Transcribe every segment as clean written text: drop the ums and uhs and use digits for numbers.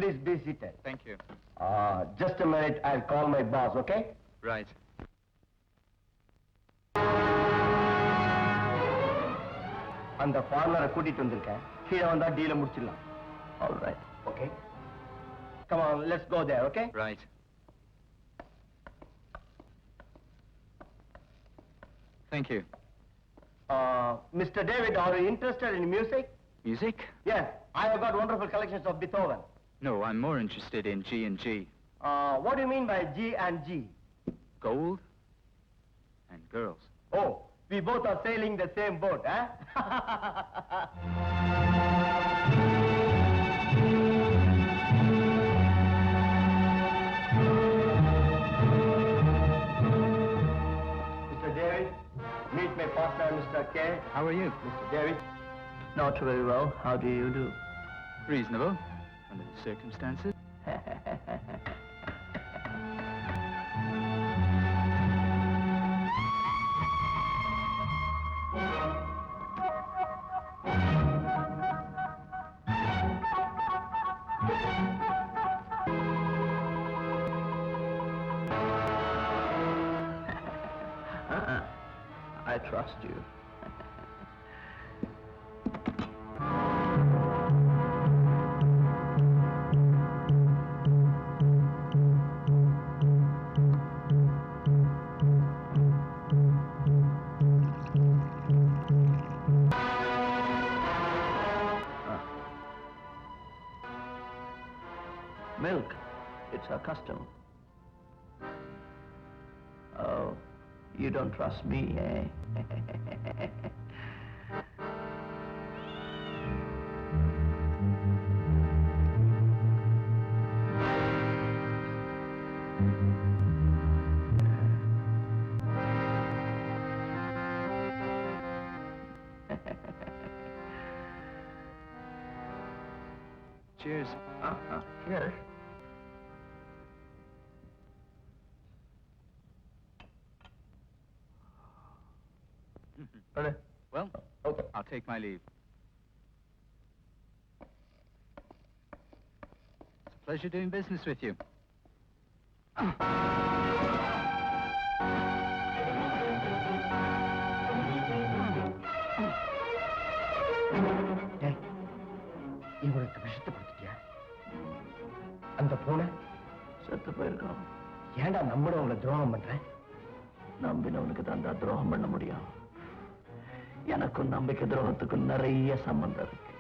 please be seated. Thank you. Just a minute, I'll call my boss, okay? Right. அந்த ஃபார்மரை கூட்டிட்டு வந்திருக்கேன். கீழே வந்தா டீல முடிச்சிடலாம். All right. Okay. Come on, let's go there, okay? Right. Thank you. Mr. David, are you interested in music? Music? Yes, I have got wonderful collections of Beethoven. No, I'm more interested in G and G. What do you mean by G and G? Gold and girls. Oh, we both are sailing the same boat, eh? Mr. David, meet my partner, Mr. K. How are you? Mr. David. Not very well. How do you do? Reasonable, under the circumstances. I trust you. Milk. It's our custom. Oh, you don't trust me, eh? Cheers. Cheers. Ready? Well, Okay. I'll take my leave. It's a pleasure doing business with you. டேய், இவனுக்கு விஷத்தை கொடுத்துட்டியா? அந்த பூனை செத்து போயிருக்கான். ஏன்டா நம்பினவங்களை துரோகம் பண்ற? நம்பினவனுக்கு தான் துரோகம் பண்ண முடியும். எனக்கும் நம்பிக்கை துரோகத்துக்கும் நிறைய சம்பந்தம் இருக்கு.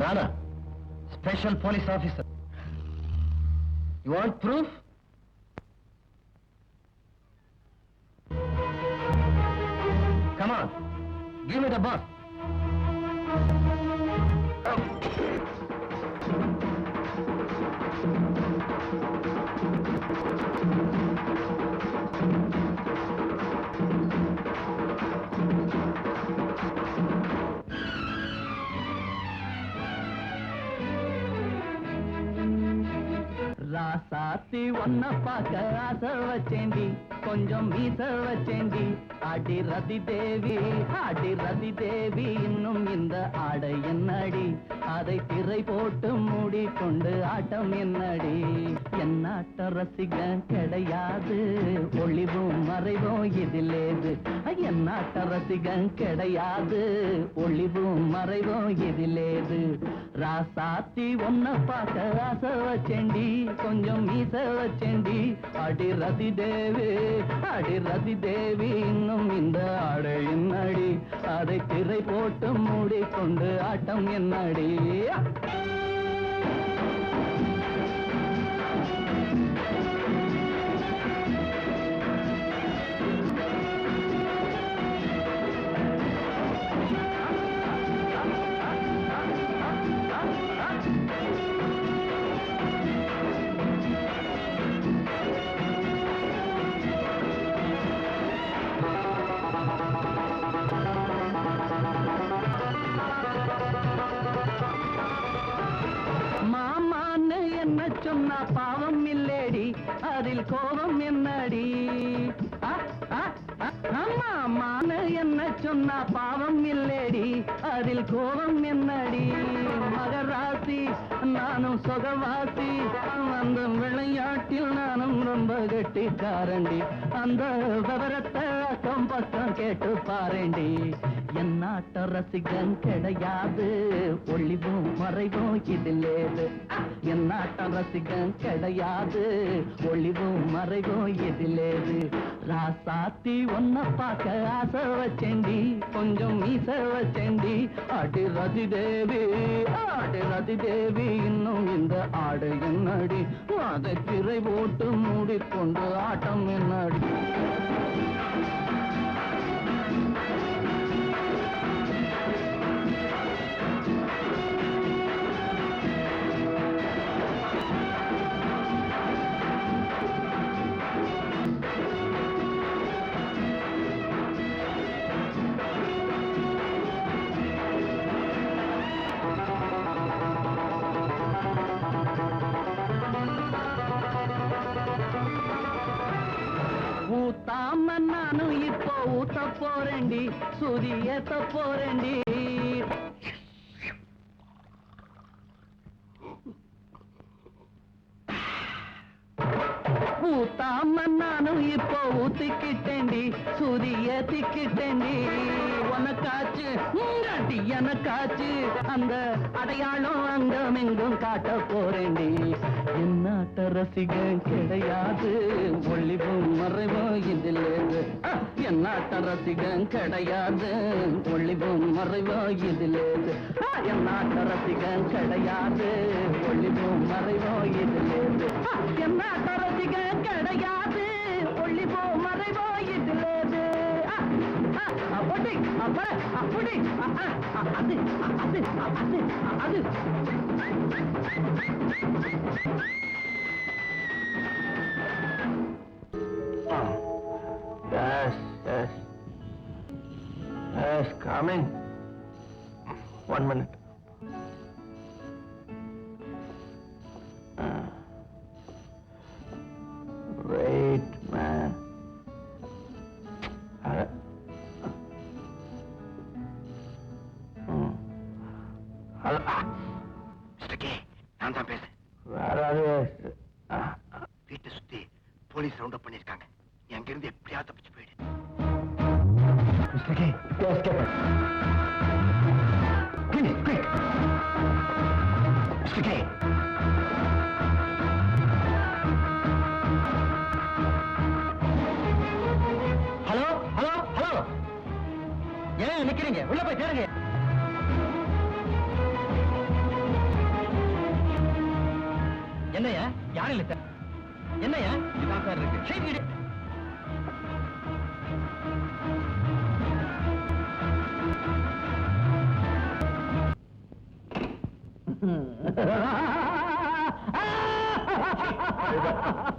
Nana, special police officer. You want proof? Come on, give me the bus. ராசாத்தி ஒன்ன பார்க்க ஆசை வச்சேண்டி, கொஞ்சம் மீச வச்சேண்டி. ஆடி ரதி தேவி இன்னும் இந்த ஆடை என்னடி, அதை திரை போட்டு மூடிக்கொண்டு ஆட்டம் என்னடி. என்னாட்ட ரசிக கிடையாது, ஒளிவும் மறைவும் இதிலேது. என்னாட்ட ரசிக கிடையாது, ஒளிவும் மறைவும் இதிலேது. ராசாத்தி ஒன்ன பார்க்க ஆசை வச்சேண்டி, கொஞ்சம் மீச வச்சேண்டி. அடி ரதி தேவி இன்னும் இந்த ஆடை என்னடி, அதை திரை போட்டு மூடிக்கொண்டு ஆட்டம் என்னடி. சொன்னா பாவம் இல்லேடி அதில் கோபம் என்னடி அம்மா மான என்ன சொன்னா பாவம் இல்லேடி அதில் கோபம் என்னடி மகராசி நானும் சொகவாசி அந்த விளையாட்டில் நானும் ரொம்ப கெட்டிக்காரண்டி அந்த விவரத்தை அக்கம் பக்கம் கேட்டு பாருண்டி என் நாட்ட ரசிகன் கிடையாது ஒளிவும் மறைவும் இதிலேது என் நாட்ட ரசிகன் கிடையாது ஒளிவும் மறைவும் இதிலேது ராசாத்தி ஒன்ன பார்க்க ஆசை வச்சேண்டி கொஞ்சம் மீச வச்சேண்டி அடி ரதி தேவி இன்னும் இந்த ஆடு என்னடி அதை திரை போட்டு மூடிக்கொண்டு ஆட்டம் என்னடி ஊத்தாம நானும் இப்போ ஊத்த போறேண்டி சுதி ஏத்த போறேண்டி ஊத்தாம நானும் இப்போ ஊத்திக்கிட்டேண்டி சுதி ஏத்திக்கிட்டேண்டி உனக்காச்சு உங்காட்டி எனக்காச்சு அந்த அடையாளம் அங்கும் எங்கும் காட்ட போறேண்டி என்னாட்ட ரசிகன் கிடையாது ஒளிவும் மறைவும் இதிலேது என்னாட்ட ரசிகன் கிடையாது ஒளிவும் மறைவும் இதிலேது என்னாட்ட ரசிகன் கிடையாது ஒளிவும் மறைவும் இதிலேது என்னாட்ட ரசிகன் கிடையாது ஒளிவும் மறைவும் இதிலேது அப்படி அப்படி அது அது அது அது Yes, coming. 1 minute. Wait, man. Hello. Mr. K, நான் தான் பேசுறேன். வேறாவது வீட்டை சுத்தி போலீஸ் ரவுண்ட் அப் பண்ணிருக்காங்க. நீ அங்கிருந்து எப்படியாவது தப்பிச்சு போயிடு. Mr. K, yes, get it. Please, quick. Mr. K. Hello hello hello ஏன் நிக்கிறீங்க? உள்ள போய் தேடுங்க. என்னையா? யாரும் இல்ல சார். என்னையா? இதான் சார் இருக்கு. சரி விடு.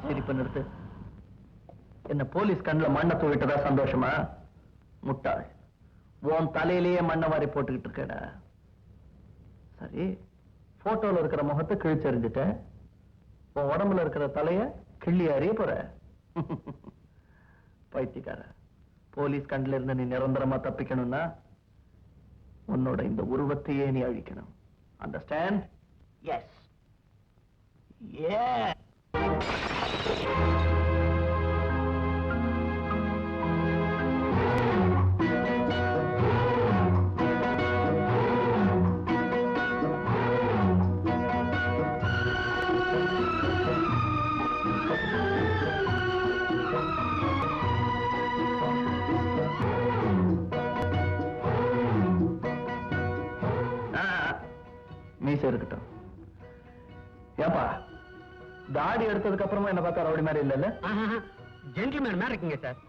சிரிப்பு நிறுத்து. என்ன போலீஸ் கண்ணுல மண்ணை தூவிட்டதா சந்தோஷமா? முட்டாள், உன் தலையிலேயே மண்ணை வாரி போட்டுக்கிட்டு இருக்கடா. சரி, போட்டோல இருக்கிற முகத்தை கிழிச்சறிஞ்சிட்ட, உன் உடம்புல இருக்கிற தலைய கிள்ளி அறிய போற. பைத்தியக்கார, போலீஸ் கண்ணுல இருந்து நீ நிரந்தரமா தப்பிக்கணும்னா உன்னோட இந்த உருவத்தையே நீ அழிக்கணும். அண்டர்ஸ்டாண்ட்? எஸ். Yeah. மீசை இருக்கட்டும். ஏப்பா, தாடி எடுத்ததுக்கு அப்புறமா என்ன பார்த்தா ரவுடி மாதிரி இல்ல? ஜென்டில்மேன் மாதிரி இருக்கீங்க சார்.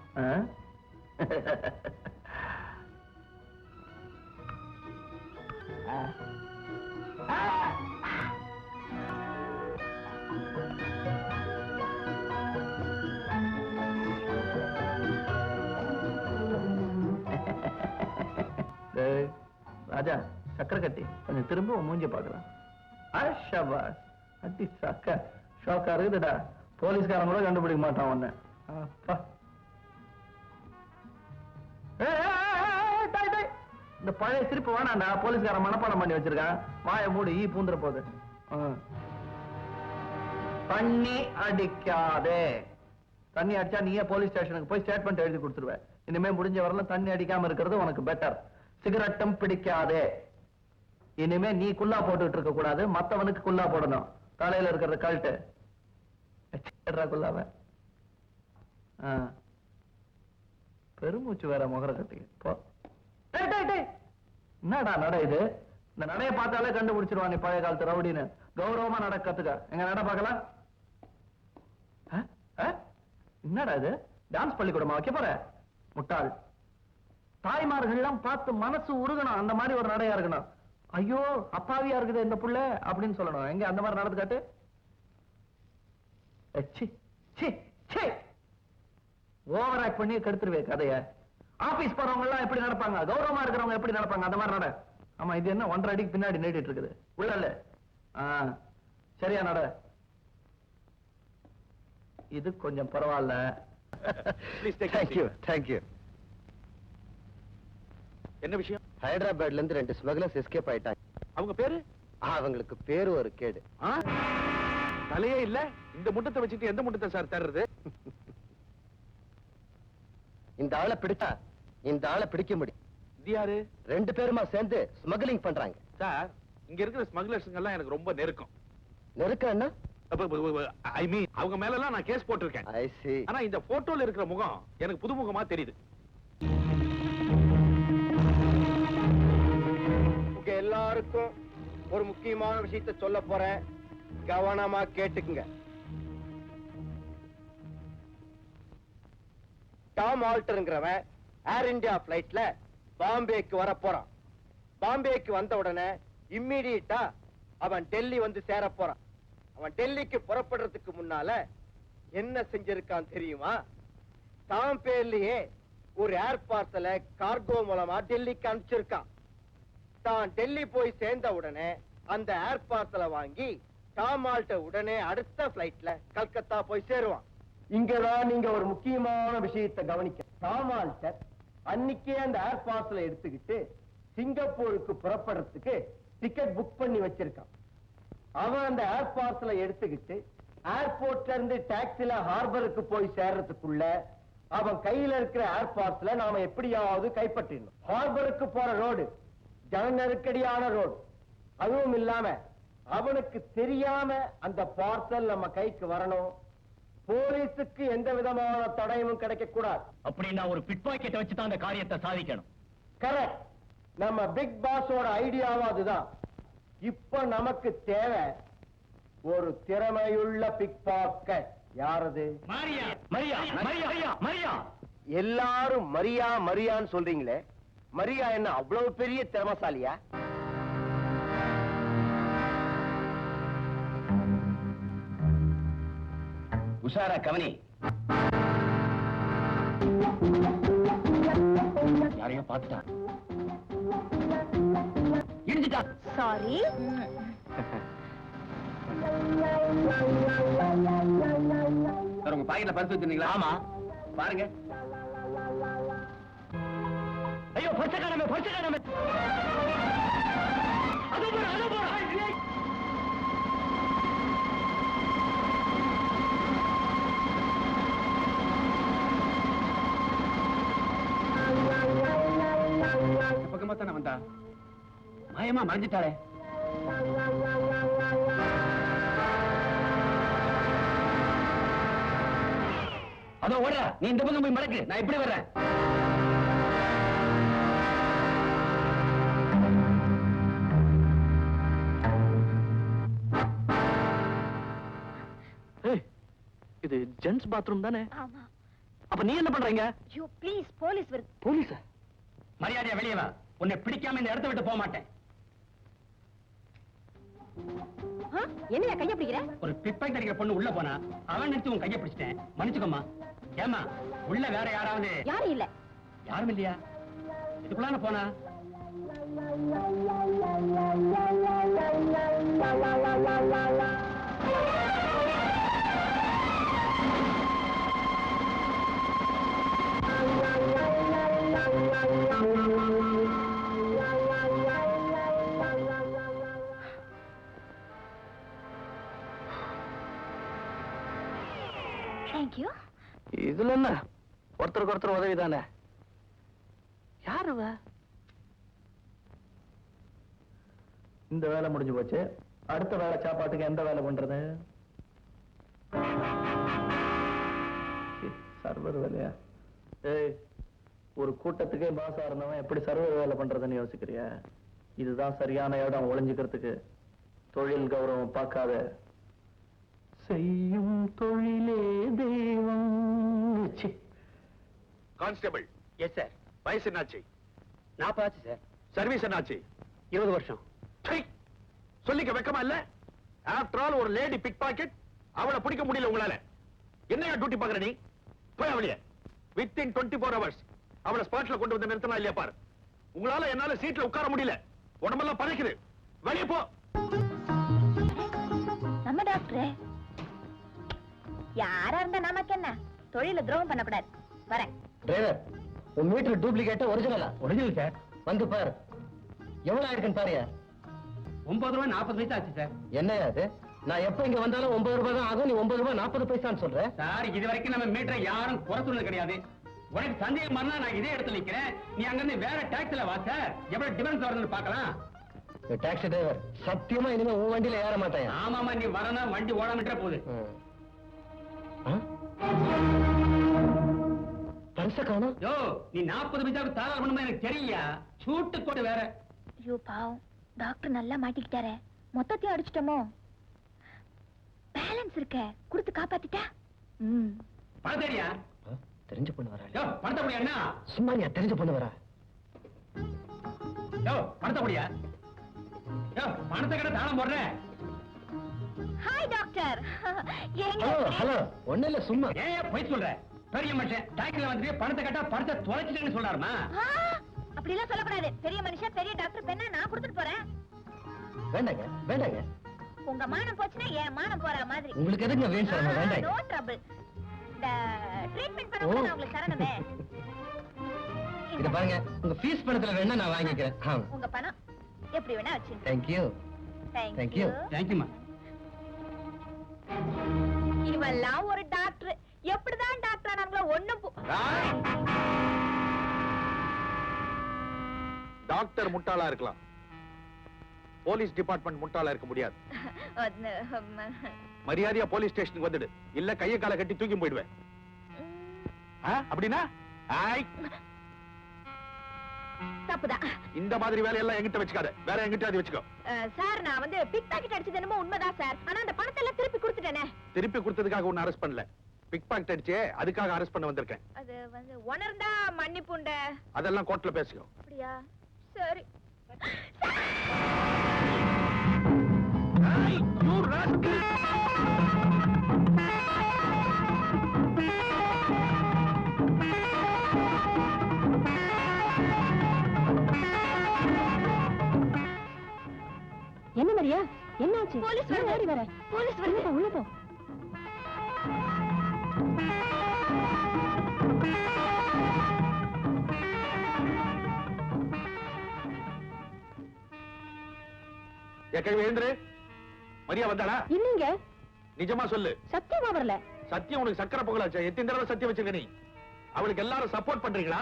ராஜா, சக்கரை கட்டி கொஞ்சம் திரும்ப மூஞ்சி பார்க்கலாம். ஷபாஸ், அடி சக்க ஷாக்கா இருக்குதுடா. போலீஸ்காரன் கூட கண்டுபிடிக்க மாட்டான் உன்னை. அப்பா. இந்த பழைய சிரிப்பு வேணாண்டா. போலீஸ்காரன் மனப்பாடம் பண்ணி வச்சிருக்கான். வாயை மூடி ஈ பூந்துற போகுது. தண்ணி அடிக்காதே. தண்ணி அடிச்சா நீயே போலீஸ் ஸ்டேஷனுக்கு போய் ஸ்டேட்மெண்ட் எழுதி கொடுத்துருவ. இனிமே முடிஞ்ச வரலாம் தண்ணி அடிக்காம இருக்கிறது உனக்கு பெட்டர். சிகரெட்டும் பிடிக்காதே. இனிமே நீ குல்லா போட்டுட்டு இருக்க கூடாது, மத்தவனுக்கு குல்லா போடணும். தலையில இருக்கிறத கழட்டு. குல்லாவ பெருமூச்சு வேற முகர கட்டிக்கு போ. என்னடா நட இது? இந்த நடைய பார்த்தாலே கண்டுபிடிச்சிருவான் நீ பழைய காலத்து ரவுடின்னு. கௌரவமா நட கத்துக்க. எங்க நட பார்க்கலாம். என்னடா இது? டான்ஸ் பள்ளிக்கூடமா வைக்க போற? முட்டாள். தாய்மார்கள்லாம் பார்த்து மனசு உருகணும். அந்த மாதிரி ஒரு நடையா இருக்கணும். ஐயோ அப்பாவியா இருக்குது இந்த புள்ள அப்படின்னு சொல்லணும். எங்க அந்த மாதிரி நடந்து காட்டு. ஓவர் ஆக்ட் பண்ணி கெடுத்துருவே கதைய. ஆபீஸ் போறவங்க எல்லாம் எப்படி நடப்பாங்க, கௌரவமா இருக்கிறவங்க எப்படி நடப்பாங்க, அந்த மாதிரி நட. ஆமா இது என்ன 1.5 அடிக்கு பின்னாடி நீட்டிட்டு இருக்குது உள்ள இல்ல? சரியா நட. இது கொஞ்சம் பரவாயில்ல. என்ன விஷயம்? ஹைதராபாத்ல இருந்து 2 ஸ்மக்லர்ஸ் எஸ்கேப் ஆயிட்டாங்க. அவங்க பேரு? அவங்களுக்கு பேரு ஒரு கேடு. தலையே இல்ல. இந்த முட்டத்தை வச்சுட்டு எந்த முட்டத்தை சார் தர்றது? இந்த ஆளை பிடிச்சா இந்த ஆளை பிடிக்க முடியும். இது யாரு? 2 பேருமா சேர்ந்து ஸ்மக்லிங் பண்றாங்க. சார் இங்க இருக்கிற ஸ்மக்லர்ஸ்ங்க எல்லாம் எனக்கு ரொம்ப நெருக்கம். நெருக்கம்னா? ஐ மீன் அவங்க மேல எல்லாம் நான் கேஸ் போட்டிருக்கேன். ஐ see. ஆனா இந்த போட்டோல இருக்கிற முகம் எனக்கு புதுமுகமா தெரியுது. உங்க எல்லாருக்கும் ஒரு முக்கியமான விஷயத்தை சொல்ல போறேன். கவனமா கேட்டுக்குங்க. டாம் ஆல்டர்ங்கிறவன் ஏர் இந்தியா பிளைட்ல பாம்பேக்கு வர போறான். பாம்பேக்கு வந்த உடனே இம்மிடியட்டா அவன் டெல்லி வந்து சேர போறான். அவன் டெல்லிக்கு புறப்படுறதுக்கு முன்னால என்ன செஞ்சிருக்கான் தெரியுமா? தாம் பேர்லயே ஒரு ஏர் பார்சலை கார்கோ மூலமா டெல்லிக்கு அனுப்பிச்சிருக்கான். தான் டெல்லி போய் சேர்ந்த உடனே அந்த ஏர் பார்சலை வாங்கி டாம் ஆல்டர் உடனே அடுத்த பிளைட்ல கல்கத்தா போய் சேருவான். இங்கதான் நீங்க ஒரு முக்கியமான விஷயத்தை கவனிக்க. டாம் ஆல்டர் அன்னைக்கே அந்த ஏர் பார்சலை எடுத்துக்கிட்டு சிங்கப்பூருக்கு புறப்படுறதுக்கு டிக்கெட் புக் பண்ணி வச்சிருக்கான். அவன் அந்த ஏர் பார்சலை எடுத்துக்கிட்டு ஏர்போர்ட்ல இருந்து டாக்ஸில ஹார்பருக்கு போய் சேர்றதுக்குள்ள அவன் கையில இருக்கிற ஏர் பார்சலை நாம எப்படியாவது கைப்பற்றிடணும். ஹார்பருக்கு போற ரோடு ஜன நெருக்கடியான ரோடு. அதுவும் இல்லாம அவனுக்கு தெரியாம அந்த பார்சல் நம்ம கைக்கு வரணும். போலீஸுக்கு எந்த விதமான தடயமும் கிடைக்க கூடாது. அப்படின்னா ஒரு பிட் பாக்கெட்டை வச்சு தான் அந்த காரியத்தை சாதிக்கணும். கரெக்ட். நம்ம பிக் பாஸோட ஐடியாவும் அதுதான். இப்ப நமக்கு தேவை ஒரு திறமையுள்ள பிக் பாக்கெட். யாரது? மரியா மரியா மரியா மரியா. எல்லாரும் மரியா மரியான்னு சொல்றீங்களே, மரியா என்ன அவ்வளவு பெரிய திறமசாலியா? உஷாரா கவனி. யாரையும் பார்த்துட்டான். இடிஞ்சிட்டா. சாரி. சார் உங்க பாக்கெட்ல பர்ஸ் வச்சிருந்தீங்களா? ஆமா பாருங்க. ஐயோ பர்ஸ் காணாம பர்ஸ் காணாம. அதோ போற அதோ போற. பக்கமா தானே வந்தா? மாயமா மறைஞ்சிட்டாளே. அதோ ஓடுற. நீ இந்த பக்கம் போய் மடக்கு, நான் இப்படி வர்றேன். இது ஜென்ஸ் பாத்ரூம் தானே? ஆமா. அப்ப நீ என்ன பண்றீங்க? யூ ப்ளீஸ், போலீஸ் வருது. போலீஸா? மரியாதையா வெளியே வா. உன்னை பிடிக்காம இந்த இடத்தை விட்டு போக மாட்டேன். என்னையா கைய பிடிக்கிற? ஒரு பிக்பாக்கெட் அடிக்கிற பொண்ணு உள்ள போனா அவன் நிறுத்தி உன் கையை பிடிச்சிட்டேன். மன்னிச்சுக்கோமா. ஏமா உள்ள வேற யாராவது? யாரும் இல்ல. யாரும் இல்லையா? இதுக்குள்ளான போனா? தேங்க்யூ. இதுல என்ன, ஒருத்தருக்கு ஒருத்தர் உதவி தானே. யாரு இவ? இந்த வேலை முடிஞ்சு போச்சு. அடுத்த வேலை சாப்பாட்டுக்கு எந்த வேலை பண்றது? சர்வர் வேலையா? ஏய், ஒரு கூட்டத்துக்கே பாசா இருந்தவன் எப்படி சர்வர் வேலை பண்றதுன்னு யோசிக்கிறியா? இதுதான் சரியான இடம் ஒளிஞ்சுக்கிறதுக்கு. தொழில் கௌரவம் பார்க்காத. செய்யும் தொழிலே தெய்வம். கான்ஸ்டபிள். Yes sir. வயசு என்னாச்சு? 40 ஆச்சு சார். சர்வீஸ் என்னாச்சு? 20 வருஷம். சொல்லிக்க வெக்கமா இல்ல? ஆஃப்டர் ஆல் ஒரு லேடி பிக் பாக்கெட், அவளை பிடிக்க முடியல உங்களால. என்னையா டியூட்டி பாக்குற நீ? போய் அவளைய வித்தின் 24 hours அவளை ஸ்பாட்ல கொண்டு வந்து நிறுத்தலாம் இல்லையா பாரு. உங்களால என்னால சீட்ல உட்கார முடியல, உடம்பெல்லாம் பறக்குது. வெளியே போ. நம்ம டாக்டர் யாரா இருந்தா நமக்கு என்ன? தொழில துரோகம் பண்ணக்கூடாது. வரேன். டிரைவர், உன் மீட்டர் டூப்ளிகேட்டா ஒரிஜினலா? Original sir. வந்து பாரு, எவ்வளவு ஆயிருக்குன்னு பாருயா. 9 ரூபாய் 40 பைசா ஆச்சு சார். என்னையா அது? நான் எப்ப இங்க வந்தாலும் 9 ரூபாய் தான் ஆகும், நீ 9 ரூபாய் 40 பைசான்னு சொல்ற. சார், இது வரைக்கும் நம்ம மீட்டரை யாரும் குறை சொன்னது கிடையாது. உனக்கு சந்தேகம் பண்ணா நான் இதே இடத்துல நிக்கிறேன். நீ அங்க இருந்து வேற டாக்ஸில வா சார். எவ்வளவு டிஃபரன்ஸ் வருதுன்னு பார்க்கலாம். டாக்ஸி டிரைவர், சத்தியமா இனிமே உன் வண்டியில ஏற மாட்டேன். ஆமாமா, நீ வரணும், வண்டி ஓடாமட்டே போகுது. பரிச காணோம். யோ, நீ 40 பைசாவுக்கு தாராள பண்ணுமா எனக்கு தெரியலையா? சூட்டு கோட்டு வேற. ஐயோ பாவம், டாக்டர் நல்லா மாட்டிக்கிட்டாரே. மொத்தத்தையும் அடிச்சிட்டோமோ? பேலன்ஸ் இருக்க கொடுத்து காப்பாத்திட்டா. பணம் தெரியா? தெரிஞ்ச பொண்ணு வரா. யோ, பணத்தை முடியா? என்ன சும்மா நீ தெரிஞ்ச பொண்ணு வரா. யோ, பணத்தை முடியா? யோ, பணத்தை கிட்ட தாளம் போடுறேன். Hi doctor. ஹலோ ஹலோ, ஒண்ணு இல்ல சும்மா. ஏன் போய் சொல்ற? பெரிய மனுஷன் டாக்ஸில வந்துட்டு பணத்தை கட்டா பணத்தை தொலைச்சிட்டேன்னு சொல்றாருமா? அப்படி எல்லாம் சொல்லக்கூடாது. பெரிய மனுஷன், பெரிய டாக்டர், பெண்ணா நான் கொடுத்துட்டு போறேன். வேண்டாங்க வேண்டாங்க. உங்க மானம் போச்சுன்னா என் மானம் போற மாதிரி. உங்களுக்கு எதுங்க வேணும் சார்? வேண்டாங்க. No trouble. இந்த ட்ரீட்மெண்ட் பண்ண நான் உங்களுக்கு தரணுமே. இத பாருங்க, உங்க ஃபீஸ் பணத்துல வேணா நான் வாங்கிக்கிறேன். உங்க பணம் எப்படி வேணா வச்சுங்க. Thank you. Thank you. தேங்க்யூமா. இவெல்லாம் ஒரு டாக்டர். எப்படிதான் டாக்டர் ஆனாங்களோ ஒண்ணும் டாக்டர் முட்டாளா இருக்கலாம், போலீஸ் டிபார்ட்மெண்ட் முட்டாளா இருக்க முடியாது. மரியாதையா போலீஸ் ஸ்டேஷனுக்கு வந்துடு, இல்ல கைய கால கட்டி தூக்கி போயிடுவேன். அப்படின்னா தப்புதான். இந்த மாதிரி வேலையெல்லாம் எங்கிட்ட வச்சுக்காத, வேற எங்கிட்ட வச்சுக்கோ. சார், நான் வந்து பிக் பாக்கெட் அடிச்சது என்னமோ உண்மைதான் சார். ஆனா அந்த பணத்தை எல்லாம் திருப்பி கொடுத்துட்டேனே. திருப்பி கொடுத்ததுக்காக உன்னை அரெஸ்ட் பண்ணல, பிக் பாக்கெட் அடிச்சே அதுக்காக அரெஸ்ட் பண்ண வந்திருக்கேன். அது வந்து உணர்ந்தா மன்னிப்புண்ட. அதெல்லாம் கோர்ட்ல பேசிக்கோ. அப்படியா? சரி. என்ன மரியா? என்னாச்சு? போலீஸ் வர. போலீஸ் வருது. உள்ள போ. மரியா வந்தாளா? இல்லீங்க. நிஜமா சொல்லு. சத்தியமா வரல. சத்தியம் உனக்கு சக்கரை பொங்கலாச்சா? எத்தனை தடவை சத்தியம் வச்சிருக்க நீ? அவளுக்கு எல்லாரும் சப்போர்ட் பண்றீங்களா?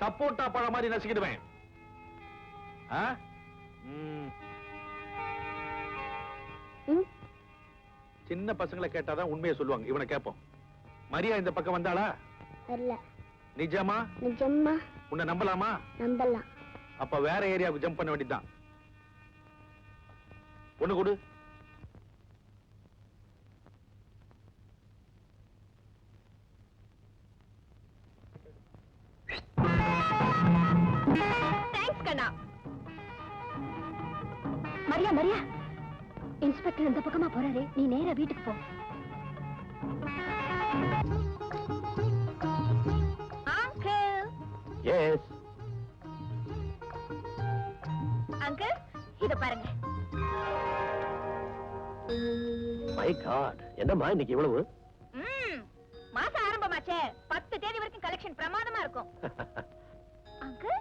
சப்போர்ட்டா பழ மாதிரி நசிக்கிடுவேன். சின்ன பசங்களை கேட்டாதான் உண்மையை சொல்லுவாங்க, இவனை கேட்போம். மரியா இந்த பக்கம் வந்தாளா? வரல. நிஜமா? நிஜமா. உன்னை நம்பலாமா? நம்பலாம். அப்ப வேற ஏரியாவுக்கு ஜம்ப் பண்ண வேண்டியதுதான். ஒண்ணு கொடு. தேங்க்ஸ் கண்ணா. மரியா மரியா, இன்ஸ்பெக்டர் இந்த பக்கமா போறாரு, நீ நேரா வீட்டுக்கு போ. அங்கிள். எஸ். அங்கிள், இத பாருங்க. மை காட், என்னம்மா இன்னைக்கு இவ்வளவு? மாசம் ஆரம்பமாச்சே, 10 தேதி வரைக்கும் கலெக்ஷன் பிரமாதமா இருக்கும். Uncle,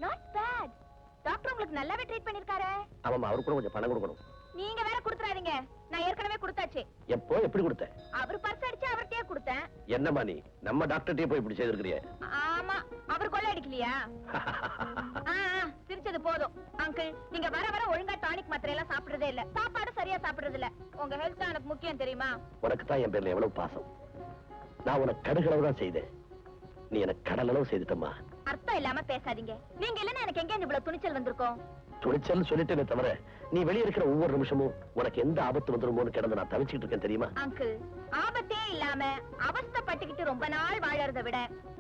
not bad. டாக்டர் உங்களுக்கு நல்லாவே ட்ரீட் பண்ணிருக்காரே. ஆமாமா, அவருக்கு கூட கொஞ்சம் பணம் கொடுக்கணும். நீங்க வேற கொடுத்துறாதீங்க. நான் ஏற்கனவே கொடுத்தாச்சு. எப்போ எப்படி கொடுத்த? அவர் பர்ஸ் அடிச்சு அவர்கிட்டயே கொடுத்தேன். என்னம்மா நீ நம்ம டாக்டர்கிட்டயே போய் இப்படி செய்திருக்கிறியே? ஆமா, அவர் கொள்ளை அடிக்கலையா? சிரிச்சது போதும். அங்கிள், நீங்க வர வர ஒழுங்கா டானிக் மாத்திரை எல்லாம் சாப்பிடுறதே இல்ல. சாப்பாடு சரியா சாப்பிடுறது இல்ல. உங்க ஹெல்த் தான் எனக்கு முக்கியம், தெரியுமா? உனக்கு தான் என் பேர்ல எவ்வளவு பாசம். நான் உனக்கு கடுகளவு தான் செய்தேன், நீ எனக்கு கடல் அளவு செய்துட்டம்மா. அர்த்தம் இல்லாம பேசாதீங்க. நீங்க இல்லன்னா எனக்கு எங்க இவ்வளவு துணிச்சல் வந்திருக்கும்? துணிச்சல் சொல்லிட்டேனே தவிர நீ வெளியே இருக்கிற ஒவ்வொரு நிமிஷமும் உனக்கு எந்த ஆபத்து வந்துருமோன்னு கிடந்து நான் தவிச்சுட்டு இருக்கேன், தெரியுமா? அங்கிள், ஆபத்தே இல்லாம அவஸ்தைப்பட்டுக்கிட்டு ரொம்ப நாள் வாழறதை விட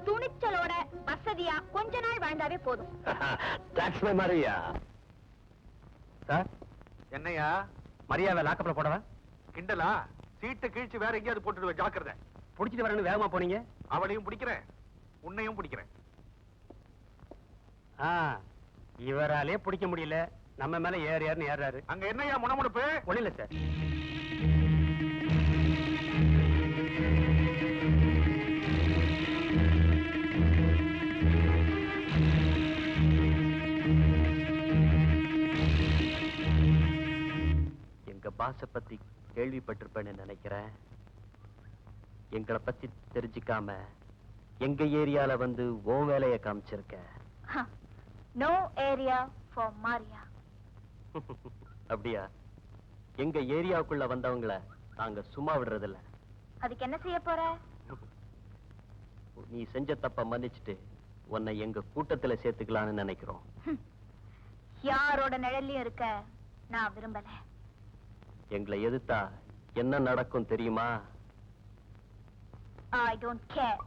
துணிச்சலோட வசதியா கொஞ்ச நாள் வாழ்ந்தாவே போதும். That's my Maria. சார், என்னையா மரியாதை லாக்கப்ல போடவா? கிண்டலா? சீட்டை கிழிச்சு வேற எங்கேயாவது போட்டுடுவேன், ஜாக்கிரதை. புடிச்சிட்டு வரணும் வேகமா போனீங்க. அவளையும் பிடிக்கிறேன், உன்னையும் பிடிக்கிறேன். இவராலே பிடிக்க முடியல, நம்ம மேல ஏறுன்னு ஏறாரு. அங்க என்னையா முணமுணுப்பு? ஒண்ணு இல்ல சார். எங்க பாச பத்தி கேள்விப்பட்டிருப்பேன்னு நினைக்கிறேன். எங்களை பத்தி தெரிஞ்சுக்காம எங்க ஏரியால வந்து ஓ வேலைய காமிச்சிருக்க. நோ ஏரியா ஃபார் மாரியா. அப்படியா? எங்க ஏரியாவுக்குள்ள வந்தவங்கள நாங்க சும்மா விடுறதில்ல. அதுக்கு என்ன செய்ய போற? நீ செஞ்ச தப்ப மன்னிச்சுட்டு உன்னை எங்க கூட்டத்துல சேர்த்துக்கலாம்னு நினைக்கிறோம். யாரோட நிழல்லையும் இருக்க நான் விரும்பல. எங்களை எதிர்த்தா என்ன நடக்கும் தெரியுமா? I don't care.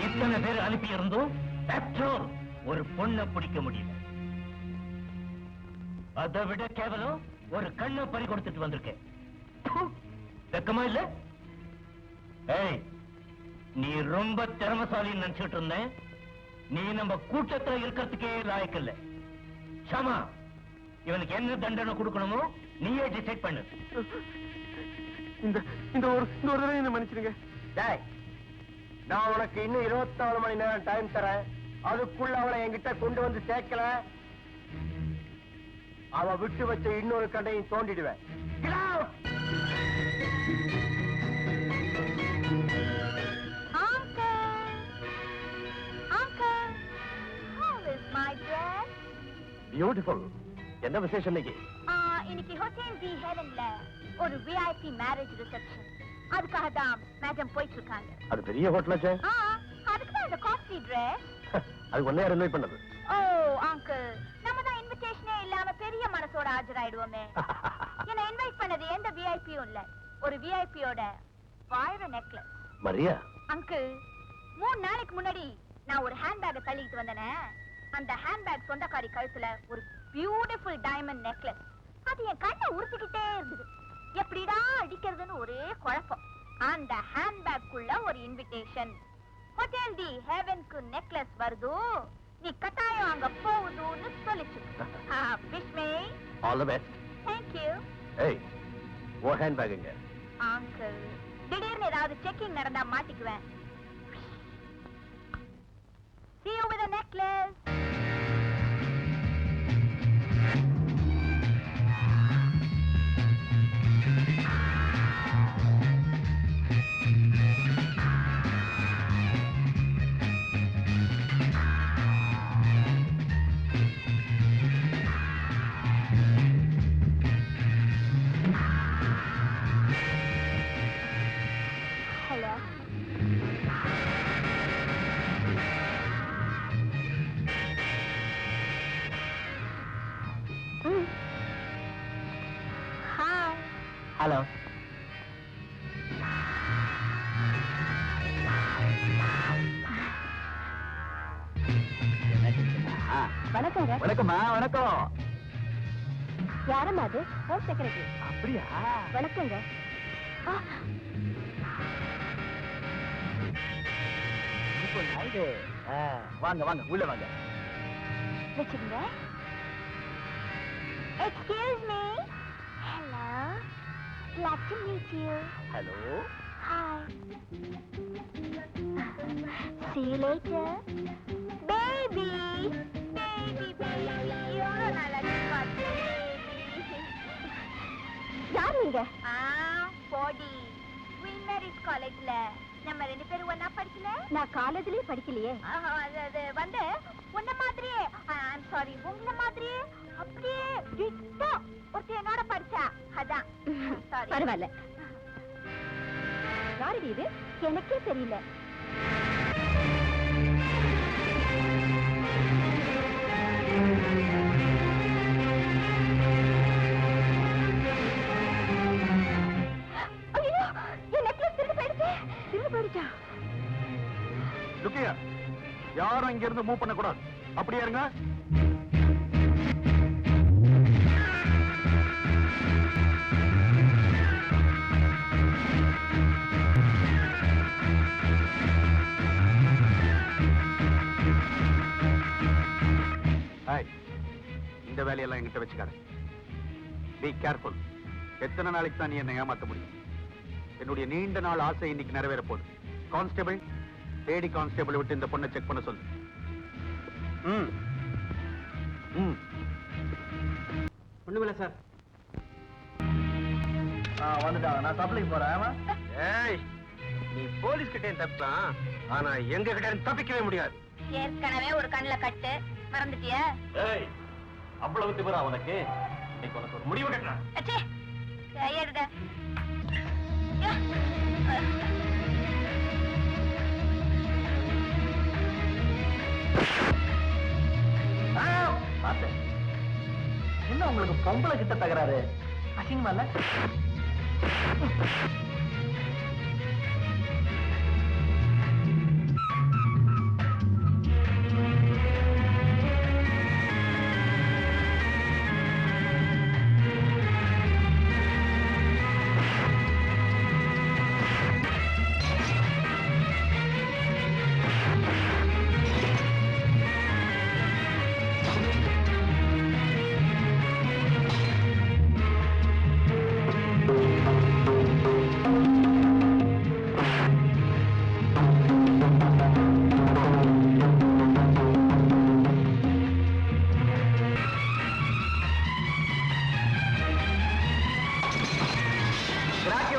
எத்தனை பேர் அனுப்பி இருந்தோம், ஒரு பொண்ணை பிடிக்க முடியல. அதை விட கேவலம் ஒரு கண்ணை பறி கொடுத்துட்டு வந்திருக்கேன். வெக்கமா இல்ல? ஏய், நீ ரொம்ப திறமசாலின்னு நினைச்சிட்டு இருந்தேன். நீ நம்ம கூட்டத்துல இருக்கிறதுக்கே லாயக்கில்ல. ஷமா, இவனுக்கு என்ன தண்டனை கொடுக்கணுமோ நீயே டிசைட் பண்ணு. இந்த ஒரு தடவை என்ன மன்னிச்சிடுங்க. நான் உனக்கு இன்னும் 24 மணி நேரம் டைம் தரேன். அதுக்குள்ள அவளை என்கிட்ட கொண்டு வந்து சேர்க்கல, அவ விட்டு வச்ச இன்னொரு கண்டையும் தோண்டிடுவேன். Get out! Uncle, how is my dress? Beautiful. என்ன விசேஷம் இன்னைக்கு? இன்னைக்கு ஹோட்டல் தி ஹெவன்ல ஒரு VIP மேரேஜ் ரிசப்ஷன். அதுக்காக தான் மேடம் போயிட்டு இருக்காங்க. அது பெரிய ஹோட்டலாச்சே. அதுக்கு தான் இந்த காஸ்ட்லி Dress. அது ஒன்னே யார் இன்வைட் பண்ணது? ஓ அங்கிள், நம்ம தான் இன்விடேஷனே இல்லாம பெரிய மனசோட ஆஜராயிடுவோமே. என்ன இன்வைட் பண்ணது எந்த விஐபியும் இல்ல, ஒரு விஐபியோட வைர நெக்லஸ். மரியா அங்கிள், 3 நாளைக்கு முன்னாடி நான் ஒரு ஹேண்ட்பேக் தள்ளிட்டு வந்தேனே, அந்த ஹேண்ட்பேக் சொந்தக்காரி கழுத்துல ஒரு பியூட்டிஃபுல் டைமண்ட் நெக்லஸ். அது என் கண்ணை உறுத்திக்கிட்டே இருந்தது. எப்படிடா அடிக்கிறதுன்னு ஒரே குழப்பம். அந்த ஹேண்ட்பேக்குள்ள ஒரு இன்விடேஷன். ஹோட்டல் தி ஹெவனுக்கு நெக்லஸ் வருது, நீ கட்டாயம் அங்க போகுதுன்னு சொல்லிச்சு. Wish me all the best. Thank you. ஏய், ஓ ஹேண்ட் பேக்குங்க. அங்கிள், திடீர்னு ஏதாவது செக்கிங் நடந்தா மாட்டிக்குவேன். See you with a necklace. Hello. Hi. Hello. வணக்கங்க. வணக்கம்மா. வணக்கம். யாரம்மா அது? Home secretary. அப்படியா? வணக்கங்க. வாங்க வாங்க, உள்ள வாங்க. வச்சுருங்க. Excuse me. Hello. Glad to meet you. Hello. Hi. See you later. Baby. Baby, baby. எவ்வளோ நாளாச்சு பார்த்து, baby. யார் நீங்க? போடி. குயின் மேரிஸ் காலேஜ்ல நம்ம 2 பேரும் ஒண்ணா படிக்கல. நான் காலேஜ்லயே படிக்கலையே. அது வந்து உன்ன மாதிரியே, ஐம் சாரி, உங்கள மாதிரியே அப்படியே டிட்டோ ஒருத்தி என்னோட படிச்சா. அதான். சாரி. பரவாயில்ல. யாரடி இது? எனக்கே தெரியல. ஐயோ, என் நெக்லஸ் திருடு போயிடுச்சு. திருடு போயிடுச்சா? லுக்கியா, யாரும் இங்க இருந்து மூவ் பண்ண கூடாது. அப்படியே இருங்க. இந்த வேலையெல்லாம் என்கிட்ட வச்சுக்காத. Be careful. எத்தனை நாளைக்கு தான் நீ என்னை ஏமாத்த முடியும்? என்னுடைய நீண்ட நாள் ஆசை இன்னைக்கு நிறைவேற போகுது. கான்ஸ்டபிள், லேடி கான்ஸ்டபிள் விட்டு இந்த பொண்ணை செக் பண்ண சொல்லு. ஒண்ணுமில்ல சார். வந்துட்டாங்க. நான் சப்ளைக்கு போறேன். ஏய், நீ போலீஸ் கிட்டே தப்பிக்கலாம், ஆனா எங்க கிட்ட தப்பிக்கவே முடியாது. ஏற்கனவே ஒரு கண்ணுல கட்டு, மறந்துட்டிய? ஏய், அவ்வளவு திமிரா உனக்கு? இன்னைக்கு உனக்கு ஒரு முடிவு கட்டுறேன். அச்சே, கையெடுங்க. பார்த்தேன். என்ன உங்களுக்கு பொம்பளை கிட்ட தகராறு? அசிங்கமா இல்ல?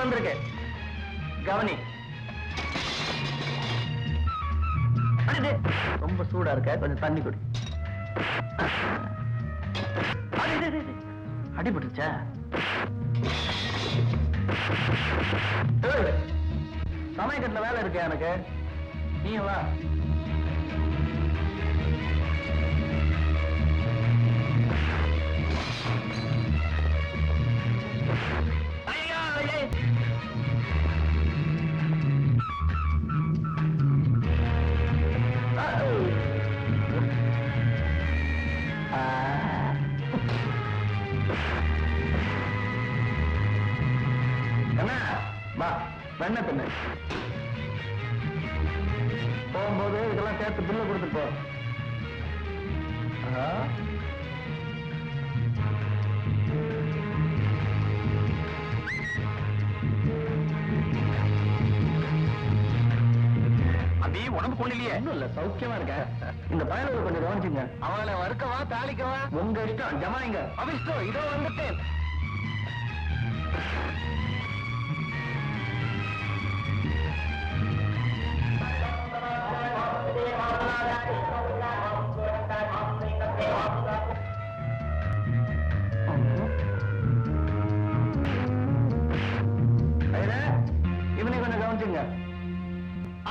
வந்திருக்கு. கவனி. அடடே, ரொம்ப சூடா இருக்க, கொஞ்சம் தண்ணி குடி. அடிபட்டுச்சா? சமயக்கட்டுல வேலை இருக்கு எனக்கு. நீ வா. வெண்ண தின்னு. போகும்போது இதெல்லாம் சேர்த்து பில்ல கொடுத்துட்டு போ. அபி உடம்பு கொள்ளையிலேயே ஒண்ணும் இல்ல, சௌக்கியமா இருக்க. இந்த பயலுக்கு கொஞ்சம் கவனிச்சுங்க. அவளை வறுக்கவா தாளிக்கவா உங்க இஷ்டம். ஜமாயிங்க. அபிஷ்டம் இதோ வந்துட்டேன். இவனை கொஞ்சம் கவனிச்சுங்க.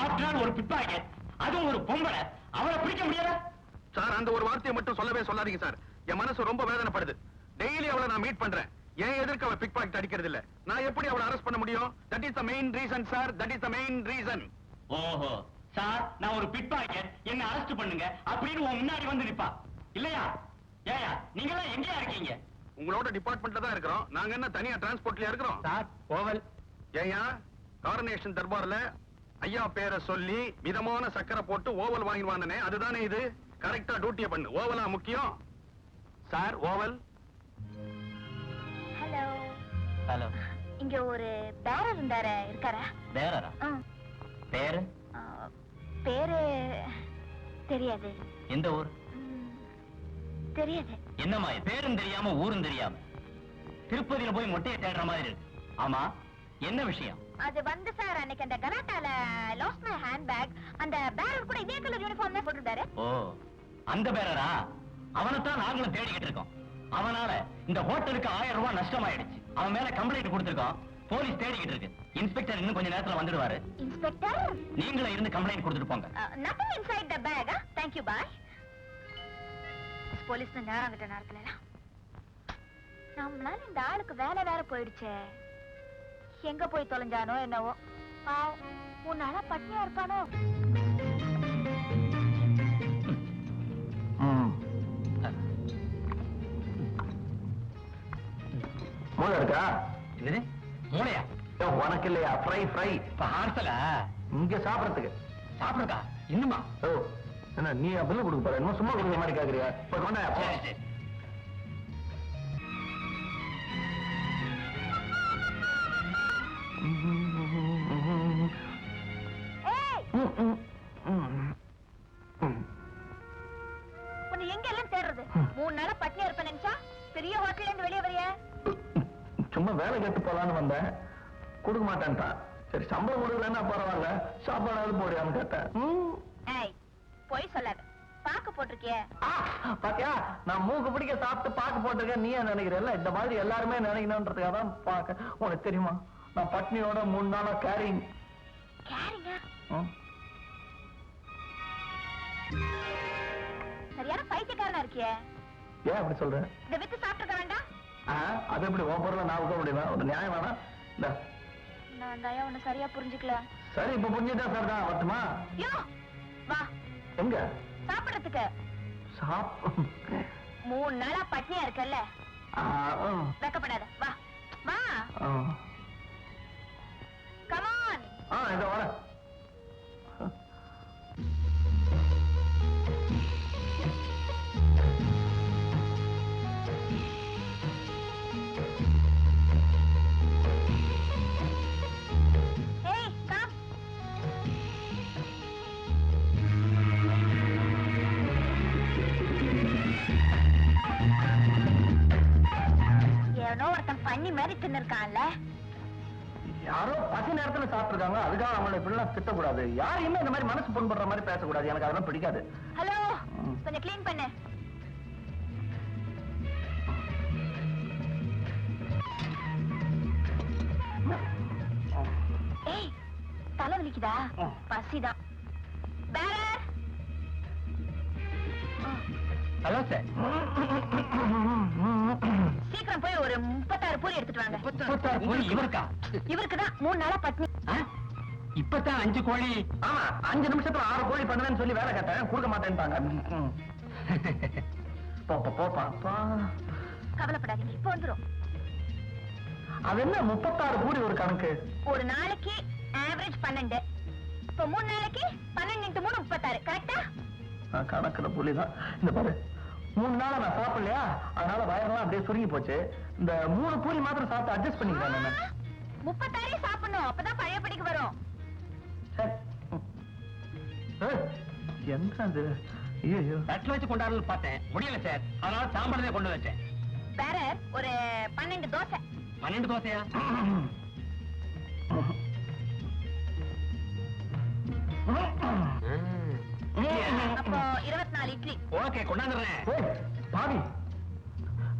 ஆஃப்டர் ஒரு பிட்பாக்கெட், அதுவும் ஒரு பொம்பளை, அவளை பிடிக்க முடியல சார். அந்த ஒரு வார்த்தையை மட்டும் சொல்லவே சொல்லாதீங்க சார். என் மனசு ரொம்ப வேதனைப்படுது. டெய்லி அவளை நான் மீட் பண்றேன். ஏன் எதற்கு அவ பிக் பாக்கெட் அடிக்கிறது இல்ல? நான் எப்படி அவளை அரெஸ்ட் பண்ண முடியும்? That is the main reason sir. That is the main reason. ஓஹோ சார், நான் ஒரு பிட்பாக்கெட், என்ன அரெஸ்ட் பண்ணுங்க அப்படின்னு உன் முன்னாடி வந்து நிப்பா இல்லையா? ஏயா நீங்க எல்லாம் எங்கயா இருக்கீங்க? உங்களோட டிபார்ட்மெண்ட்ல தான் இருக்கிறோம். நாங்க என்ன தனியா டிரான்ஸ்போர்ட்லயா இருக்கிறோம்? Sir oval. ஏயா காரனேஷன் தர்பார்ல ஐயா பேரை சொல்லி மிதமான சக்கரை போட்டு ஓவல் வாங்கி வந்தனே, அதுதானே இது? கரெக்டா டியூட்டியை பண்ணு. ஓவலா முக்கியம் சார். ஓவல். ஹலோ ஹலோ, இங்க ஒரு பேரர் இருந்தாரு, இருக்காரா? பேரரா? பேரு? பேரு தெரியாது. எந்த ஊர்? தெரியாது. என்னம்மா பேரும் தெரியாம ஊரும் தெரியாம திருப்பதியில போய் மொட்டையை தேடுற மாதிரி இருக்கு. ஆமா என்ன விஷயம்? அது வந்து சார், அன்னைக்கு அந்த கராட்டால லாஸ்ட் மை ஹேண்ட் பேக், அந்த பேரர் கூட இதே கலர் யூனிஃபார்ம் தான் போட்டுருந்தாரு. ஓ அந்த பேரரா? அவனைத்தான் நாங்களும் தேடிக்கிட்டு இருக்கோம். அவனால இந்த ஹோட்டலுக்கு 1000 ரூபாய் நஷ்டமாயிடுச்சு. அவன் மேல கம்ப்ளைண்ட் கொடுத்திருக்கோம். போலீஸ் தேடிக்கிட்டு இருக்கு. இன்ஸ்பெக்டர் இன்னும் கொஞ்ச நேரத்துல வந்துடுவாரு. இன்ஸ்பெக்டர், நீங்களே இருந்து கம்ப்ளைண்ட் கொடுத்துட்டு போங்க. nothing inside the bag. Thank you, bye. Police நேரம் கிட்ட நேரத்துல நம்மளால இந்த ஆளுக்கு வேலை வேற போயிடுச்சே. எங்க போய் தொலைஞ்சானோ என்னவோ. பாவம், 3 நாளா பட்னியா இருப்பானோ. மூளை இருக்கா? என்னது மூளையா? உனக்கு இல்லையா? Fry fry. இப்ப ஹார்சலா? இங்க சாப்பிடறதுக்கு. சாப்பிடுறதா? இன்னுமா? ஓ என்ன நீ பில்லு கொடுக்க போற? இன்னும் சும்மா கொடுக்குற மாதிரி கேக்குறியா? போய் கொண்டா. சரி சரி. ஏய், உன்னை எங்க எல்லாம் தேடுறது? 3 நாளா பட்னியா இருப்பேன் நினைச்சா பெரிய ஹோட்டல்ல இருந்து வெளியே வரைய? சும்மா வேலை கேட்டு போலான்னு வந்தேன். கொடுக்க மாட்டேன்ட்டான். சரி சம்பளம் கொடுக்கலன்னா பரவாயில்ல, சாப்பாடாவது போடியான்னு கேட்டேன். ஏய், போய் சொல்லாத. பாக்கு போட்டிருக்கிய? பாத்தியா, நான் மூக்கு பிடிக்க சாப்பிட்டு பாக்கு போட்டிருக்கேன். நீ ஏன் நினைக்கிறல்ல? இந்த மாதிரி எல்லாருமே நினைக்கணும்ன்றதுக்காக தான் பாக்க. உனக்கு தெரியுமா, நான் பட்னியோட 3 நாளா கேரிங். கேரிங்க? சரியான பைத்தியக்காரனா இருக்கிய. ஏன் அப்படி சொல்ற? இந்த வித்து சாப்பிட்டு வேண்டாம். அது எப்படி உன் பொருளை நான் உட்க முடியுமா? ஒரு நியாயம் வேணா? நான் தயா உன்னை சரியா புரிஞ்சுக்கல. சரி இப்ப புரிஞ்சுட்டா சார் தான் வரட்டுமா? யோ வா. எங்க சாப்பிடறதுக்கு? 3 நாளா பட்னியா இருக்கல்ல, வெக்கப்படாத. வா வா. Come on. இதோ வர. ஏய் கம். ஏனோ ஒருத்தன் பண்ணி மாதிரி தின்னு இருக்கான்ல. யாரோ பசி நேரத்துல சாப்பிட்டுருக்காங்க, அதுக்காக அவங்களை இப்படிலாம் திட்டக்கூடாது. யாரையுமே இந்த மாதிரி மனசு புண்படுற மாதிரி பேசக்கூடாது. எனக்கு அதெல்லாம் பிடிக்காது. ஹலோ, கொஞ்சம் க்ளீன் பண்ணு. ஏய், தலை வலிக்குதா? பசிதான். பேரர். Hello sir. சீக்கிரம் போய் ஒரு 36 பூரி எடுத்துட்டு வாங்க. 36 பூரி இவருக்கா? இவருக்குதான் 3 நாளா பட்னி. இப்பதான் 5 கோழி. ஆமா, 5 நிமிஷத்துல 6 கோழி பண்ணுவேன்னு சொல்லி வேலை கேட்டேன், கொடுக்க மாட்டேன்ட்டாங்க. போப்பா. கவலைப்படாதீங்க, இப்ப வந்துரும். அது என்ன 36 பூரி ஒரு கணக்கு? ஒரு நாளைக்கு ஆவரேஜ் 12. இப்ப 3 நாளைக்கு 12 × 3 36. கரெக்டா? கணக்குல புலிதான். இந்த பாரு, 3 நாளா நான் சாப்பிடலையா, அதனால வயரெல்லாம் அப்படியே சுருங்கி போச்சு. இந்த 3 பூரி மாத்திரம் சாப்பிட்டு அட்ஜஸ்ட் பண்ணிக்கிறேன் நான். 36 சாப்பிடணும், அப்பதான் பழையபடிக்கு வரும். என்ன அது? ஐயோ, தட்டில் வச்சு கொண்டாடணும்னு பார்த்தேன், முடியல சார். அதனால சாம்பார் கொண்டு வச்சேன். வேற ஒரு 12 தோசை. 12 தோசையா? அப்போ 24 இட்லி. ஓகே, கொண்டாந்துடுறேன். பாவி,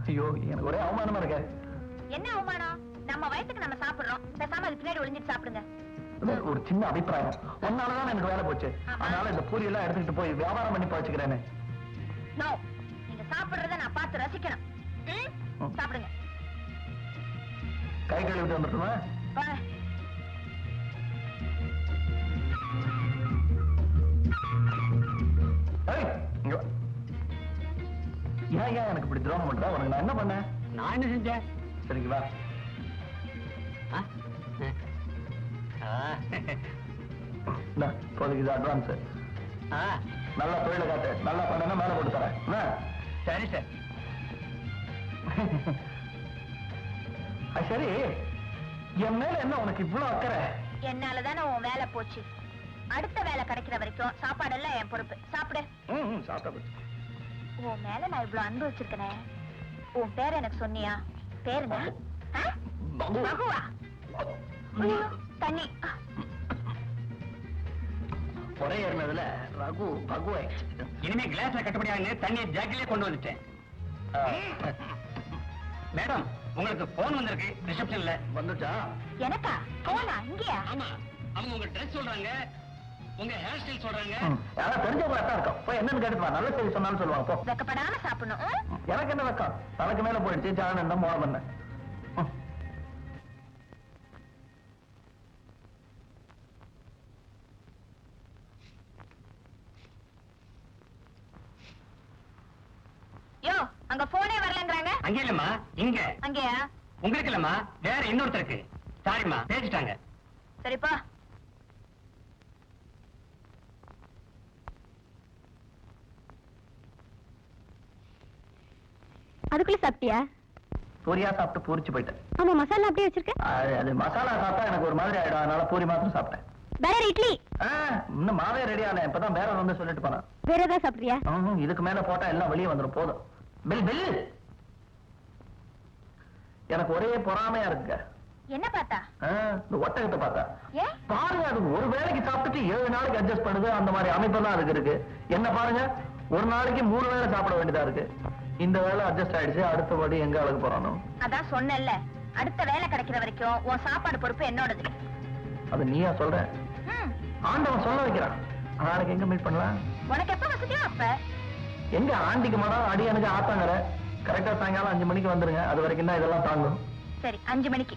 ஐயோ எனக்கு ஒரே அவமானமா இருக்க. என்ன அவமானம்? நம்ம வயசுக்கு நம்ம சாப்பிடுறோம், பேசாம அது பின்னாடி ஒளிஞ்சிட்டு சாப்பிடுங்க. ஒரு சின்ன அபிப்பிராயம், ஒன்னாலதான் எனக்கு வேலை போச்சு. அதனால இந்த பூரி எல்லாம் எடுத்துக்கிட்டு போய் வியாபாரம் பண்ணி பழச்சுக்கிறேன்னு. நோ, நீங்க சாப்பிடுறத நான் பார்த்து ரசிக்கணும். சாப்பிடுங்க. கை கழுவிட்டு வந்துட்டுமா? ஏன் எனக்கு இப்படி துரோகம் பண்ற? உனக்கு நான் என்ன பண்ணேன்? நான் என்ன செஞ்சேன்? சரிங்க வா. இப்போதைக்கு இது அட்வான்ஸ். நல்லா தொழில காட்டு, நல்லா பண்ணா மேல போட்டு தரேன். சரி சார். சரி, என் மேல என்ன உனக்கு இவ்வளவு அக்கறை? என்னாலதானே உன் வேலை போச்சு. அடுத்த வேலை கிடைக்கிற வரைக்கும் சாப்பாடெல்லாம் என் பொறுப்பு. சாப்பிடு. சாப்பிட்ட உன் மேல நான் இவ்வளவு அன்பு வச்சிருக்கனே. உன் பேர் எனக்கு சொன்னியா? பேர் என்ன? பகுவா? தண்ணி ஒரே ஏறினதுல ரகு பகுவை. இனிமே கிளாஸ்ல கட்டுப்படியாக தண்ணி ஜாக்கிலே கொண்டு வந்துட்டேன். மேடம், உங்களுக்கு போன் வந்திருக்கு ரிசப்ஷன்ல. வந்துட்டா? எனக்கா? போனா இங்கயா? ஆமா, அவங்க உங்க ட்ரெஸ் சொல்றாங்க, உங்க ஹேர் ஸ்டைல் சொல்றாங்க. யாராவது தெரிஞ்சவங்களா தான் இருக்கும். போய் என்னன்னு கேட்டுவா, நல்ல செய்தி சொன்னாலும் சொல்லுவாங்க. போ. வெக்கப்படாம சாப்பிடணும். எனக்கு என்ன வெக்கம்? தலைக்கு மேல போயிடுச்சு, ஜான என்ன மோளம் பண்ண. யோ, அங்க போனே வரலங்கறாங்க. அங்க இல்லம்மா, இங்க. அங்கயா? உங்களுக்கு இல்லம்மா, வேற இன்னொருத்தருக்கு. சாரிம்மா, பேசிட்டாங்க. சரிப்பா. அதுக்குள்ள சாப்பிட்டியா? பூரியா சாப்பிட்டு பூரிச்சு போயிட்டேன். ஆமா, மசாலா அப்படியே வச்சிருக்க. அது மசாலா சாப்பிட்டா எனக்கு ஒரு மாதிரி ஆயிடும், அதனால பூரி மாத்திரம் சாப்பிட்டேன். வேற இட்லி? இன்னும் மாவே ரெடி ஆகல, இப்பதான் வேற வந்து சொல்லிட்டு போனா. வேற ஏதாவது சாப்பிடுறியா? இதுக்கு மேல போட்டா எல்லாம் வெளியே வந்துடும். போதும். Bill bill. எனக்கு ஒரே பொறாமையா இருக்கு. என்ன பார்த்தா? இந்த ஒட்டகத்தை பார்த்தா. ஏன்? பாருங்க, அது ஒரு வேளைக்கு சாப்பிட்டுட்டு 7 நாளைக்கு அட்ஜஸ்ட் பண்ணுது. அந்த மாதிரி அமைப்பு தான் அதுக்கு இருக்கு. என்ன பாருங்க, ஒரு நாளைக்கு 3 வேளை சாப்பிட வேண்டியதா இருக்கு. இந்த வேலை அட்ஜஸ்ட் ஆயிடுச்சு, அடுத்தபடி எங்க அழகு போறானோ. அதான் சொன்னேன்ல, அடுத்த வேலை கிடைக்கிற வரைக்கும் உன் சாப்பாடு பொறுப்பு என்னோடது. அது நீயா சொல்ற? ஆண்டவன் சொல்ல வைக்கிறான். நாளைக்கு எங்க மீட் பண்ணலாம்? உனக்கு எப்ப வசதியோ அப்ப. எங்க ஆண்டிக்கு மாடம் அடியனுக்கு ஆத்தாங்கற. கரெக்டா சாயங்காலம் 5 மணிக்கு வந்துருங்க. அது வரைக்கும் தான் இதெல்லாம் தாங்கும். சரி, 5 மணிக்கு.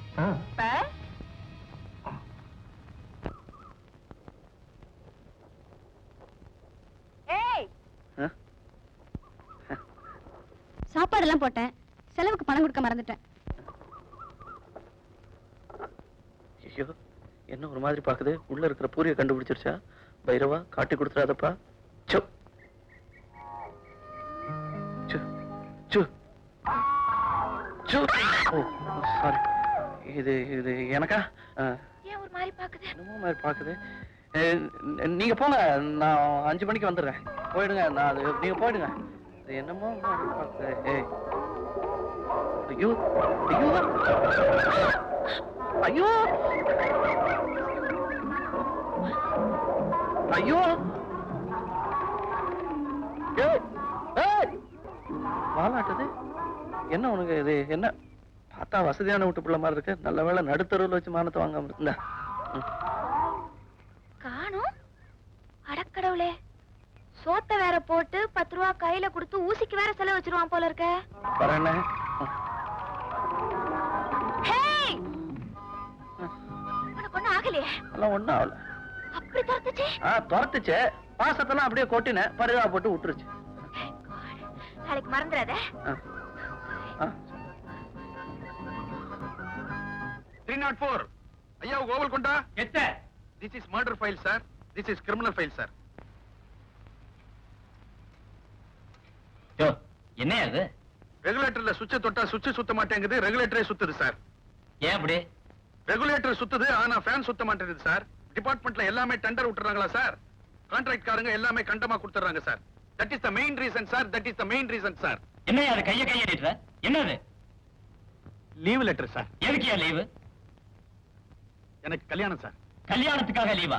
ஏய், சாப்பாடு எல்லாம் போட்டேன், செலவுக்கு பணம் கொடுக்க மறந்துட்டேன். ஐயோ, என்ன ஒரு மாதிரி பாக்குது? உள்ள இருக்கிற பூரியை கண்டுபிடிச்சிருச்சா? பைரவா, காட்டி கொடுத்துறாதப்பா. சு சு சு சு. ஓ சாரி, இது இது எனக்கா? ஏன் ஒரு மாதிரி பாக்குது? என்னமோ மாதிரி பாக்குது. நீங்க போங்க, நான் 5 மணிக்கு வந்துடுறேன். போயிடுங்க, நான் அது நீங்க போயிடுங்க. இது என்னமோ மாதிரி பாக்குது. ஐயோ ஐயோ. ஐயோ ஐயோ வாலாட்டுது. என்ன உனக்கு இது? என்ன பார்த்தா வசதியான வீட்டு பிள்ளை மாதிரி இருக்கு. நல்ல வேளை நடுத்தருவில் வச்சு மானத்தை வாங்காம இருந்தா. காணும் அடக்கடவுளே, சோத்த வேற போட்டு 10 ரூபா கையில கொடுத்து ஊசிக்கு வேற செலவு வச்சிருவான் போல இருக்க. வரேன்ன. உனக்கு ஒண்ணும் ஆகலையே? எல்லாம் ஒண்ணும் ஆகல. அப்படி துரத்துச்சு? துரத்துச்சு. பாசத்தெல்லாம் அப்படியே கொட்டின பரிதா போட்டு விட்டுருச்சு. நாளைக்கு மறந்துடாத. 304 ஐயா கோவல் கொண்டா. எத்த this is murder file sir. This is criminal file sir. யோ என்ன அது? ரெகுலேட்டர்ல சுவிட்ச் தொட்டா சுவிட்ச் சுத்த மாட்டேங்குது, ரெகுலேட்டரே சுத்துது சார். ஏன் அப்படி? ரெகுலேட்டர் சுத்துது ஆனா ஃபேன் சுத்த மாட்டேங்குது சார். டிபார்ட்மெண்ட்ல எல்லாமே டெண்டர் விட்டுறாங்களா சார்? கான்ட்ராக்ட் காரங்க எல்லாமே கண்டமா கொடுத்துறாங்க sir. That is the main reason sir. That is the main reason sir. என்ன அது கைய நீட்டுற? என்னது? Leave letter sir. எதுக்கியா லீவு? எனக்கு கல்யாணம் சார். கல்யாணத்துக்காக லீவா?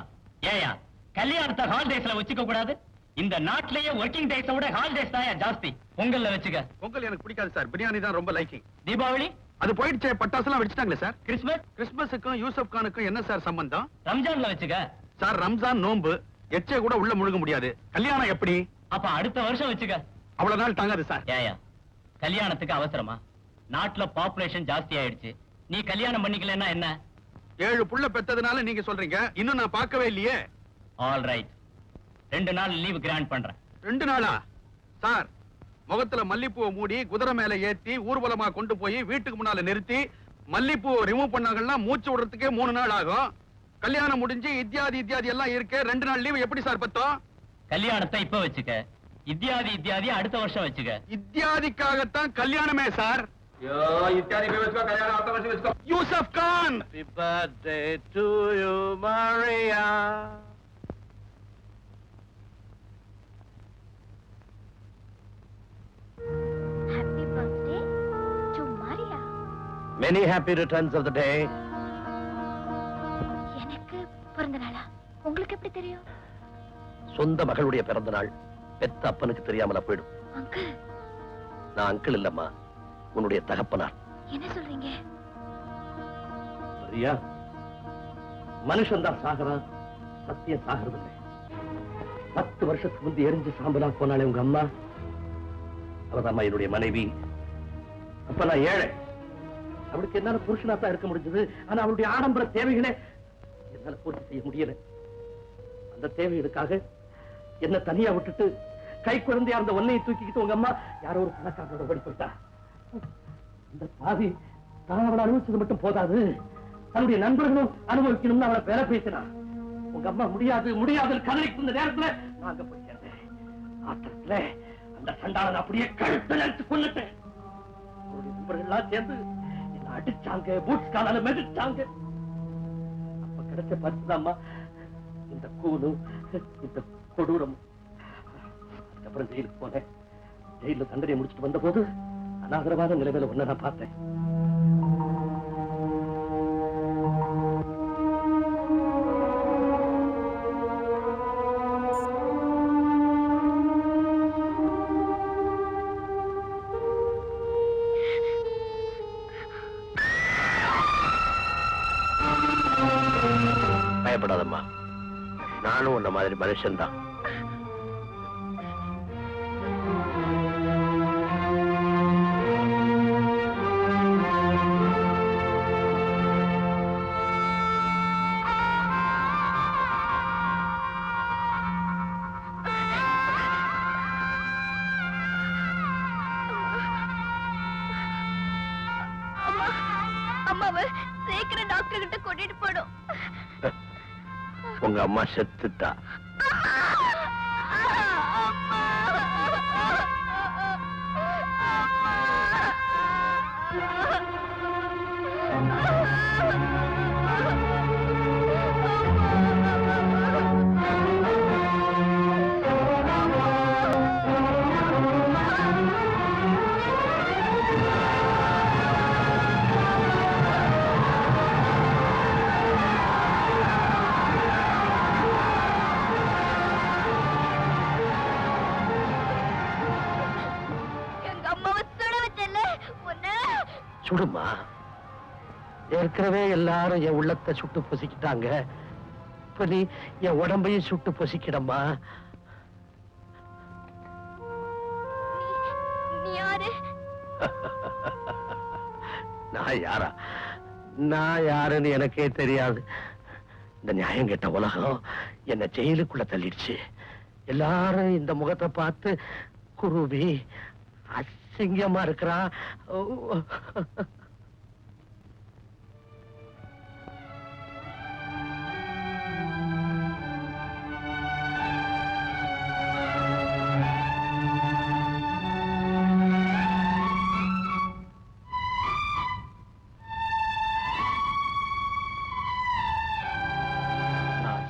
ஏயா கல்யாணத்தை ஹாலிடேஸ்ல வச்சுக்க கூடாது? இந்த நாட்டிலேயே ஒர்க்கிங் டேஸை விட ஹாலிடேஸ் தான் ஜாஸ்தி. பொங்கல்ல வச்சுக்க. பொங்கல் எனக்கு பிடிக்காது சார். பிரியாணி தான் ரொம்ப லைக்கிங். தீபாவளி அது போயிடுச்சே, பட்டாசுலாம் வெடிச்சிட்டாங்களே சார். கிறிஸ்மஸ் கிறிஸ்மஸுக்கும் யூசப் கானுக்கும் என்ன சார் சம்பந்தம்? ரம்ஜான்ல வச்சுக்க. சார் ரம்ஜான் நோன்பு எச்சே கூட உள்ள முழுக முடியாது. கல்யாணம் எப்படி? அப்ப அடுத்த வருஷம் வச்சுக்க. அவ்வளவு நாள் தாங்காது சார். ஏயா கல்யாணத்துக்கு அவசரமா? நாட்டுல பாப்புலேஷன் ஜாஸ்தி ஆயிடுச்சு. நீ கல்யாணம் பண்ணிக்கலன்னா என்ன? 7 புள்ள பெத்ததுனால நீங்க சொல்றீங்க. இன்னும் நான் பார்க்கவே இல்லையே. ஆல் ரைட், 2 நாள் லீவ் கிராண்ட் பண்றேன். 2 நாளா? சார் முகத்துல மல்லிப்பூவை மூடி குதிரை மேல ஏத்தி ஊர்வலமா கொண்டு போய் வீட்டுக்கு முன்னால நிறுத்தி மல்லிப்பூவை ரிமூவ் பண்ணாங்கன்னா மூச்சு விடுறதுக்கே 3 நாள் ஆகும். கல்யாணம் முடிஞ்சு இத்தியாதி எல்லாம் இருக்கு. 2 நாள் லீவ் எப்படி சார் பத்தோம்? கல்யாணத்தை இப்ப வச்சுக்க. இத்தியாதி அடுத்த வருஷம் வச்சுக்க. இத்தியாதிக்காகத்தான் கல்யாணமே sir. Yusuf Khan. Happy birthday to you, Maria. Happy birthday to Maria. Many happy returns of the day. எனக்கு பிறந்த நாளா? உங்களுக்கு எப்படி தெரியும்? சொந்த மகளுடைய பிறந்த நாள் பெத்த அப்பனுக்கு தெரியாமல போயிடும். அங்கிள். நான் அங்கிள் இல்லம்மா, உன்னுடைய தகப்பனார். என்ன சொல்றீங்க? சரியா? மனுஷன் தான் சாகறான், சத்தியம் சாகிறது இல்லை. 10 வருஷத்துக்கு முந்தி எரிஞ்சு சாம்பலா போனாலே உங்க அம்மா, அவதான் என்னுடைய மனைவி. அப்ப நான் ஏழை. அவளுக்கு என்னால புருஷனா தான் இருக்க முடிஞ்சது. ஆனா அவளுடைய ஆடம்பர தேவைகளை என்னால பூர்த்தி செய்ய முடியல. அந்த தேவைகளுக்காக என்ன தனியா விட்டுட்டு கை குழந்தையா இருந்த ஒன்னையை தூக்கிக்கிட்டு உங்க அம்மா யாரோ ஒரு பணக்காரனோட ஓடி போயிட்டா. இந்த பாவி தான் அவளை அனுபவிச்சது மட்டும் போதாது, தன்னுடைய நண்பர்களும் அனுபவிக்கணும்னு அவளை பேர பேசினா. உங்க அம்மா முடியாது கதறிக்கு இருந்த நேரத்துல நான் அங்க போய் சேர்ந்தேன். ஆத்திரத்துல அந்த சண்டாளன் அப்படியே கழுத்தை நிறுத்து கொண்டுட்டேன். அவருடைய நண்பர்கள்லாம் சேர்ந்து என்ன அடிச்சாங்க, பூட்ஸ் காலால மெதிச்சாங்க. அப்ப கிடைச்ச பரிசுதாம்மா இந்த கூலும் இந்த கொடூரம். அதுக்கப்புறம் ஜெயிலுக்கு போனேன். ஜெயில தண்டனை முடிச்சுட்டு வந்த போது அநாகரமான நிலைமையில ஒன்ன நான் பார்த்தேன். பயப்படாதம்மா, நானும் உன்ன மாதிரி மனுஷன் தான். அம்மாவை சீக்கிரம் டாக்டர் கிட்ட கூட்டிட்டு போடும். உங்க அம்மா செத்துட்டா. சுடுமா. ஏற்கனவே எல்லாரும் என் உள்ளத்தை சுட்டு பொசிக்கிட்டாங்க. இப்ப நீ என் உடம்பையும் சுட்டு பொசிக்கிடம்மா. நீ யாரு? நான் யாரா? நான் யாருன்னு எனக்கே தெரியாது. இந்த நியாயம் கெட்ட உலகம் என்ன ஜெயிலுக்குள்ள தள்ளிடுச்சு. எல்லாரும் இந்த முகத்தை பார்த்து குருவி அசிங்கமா இருக்கிறா.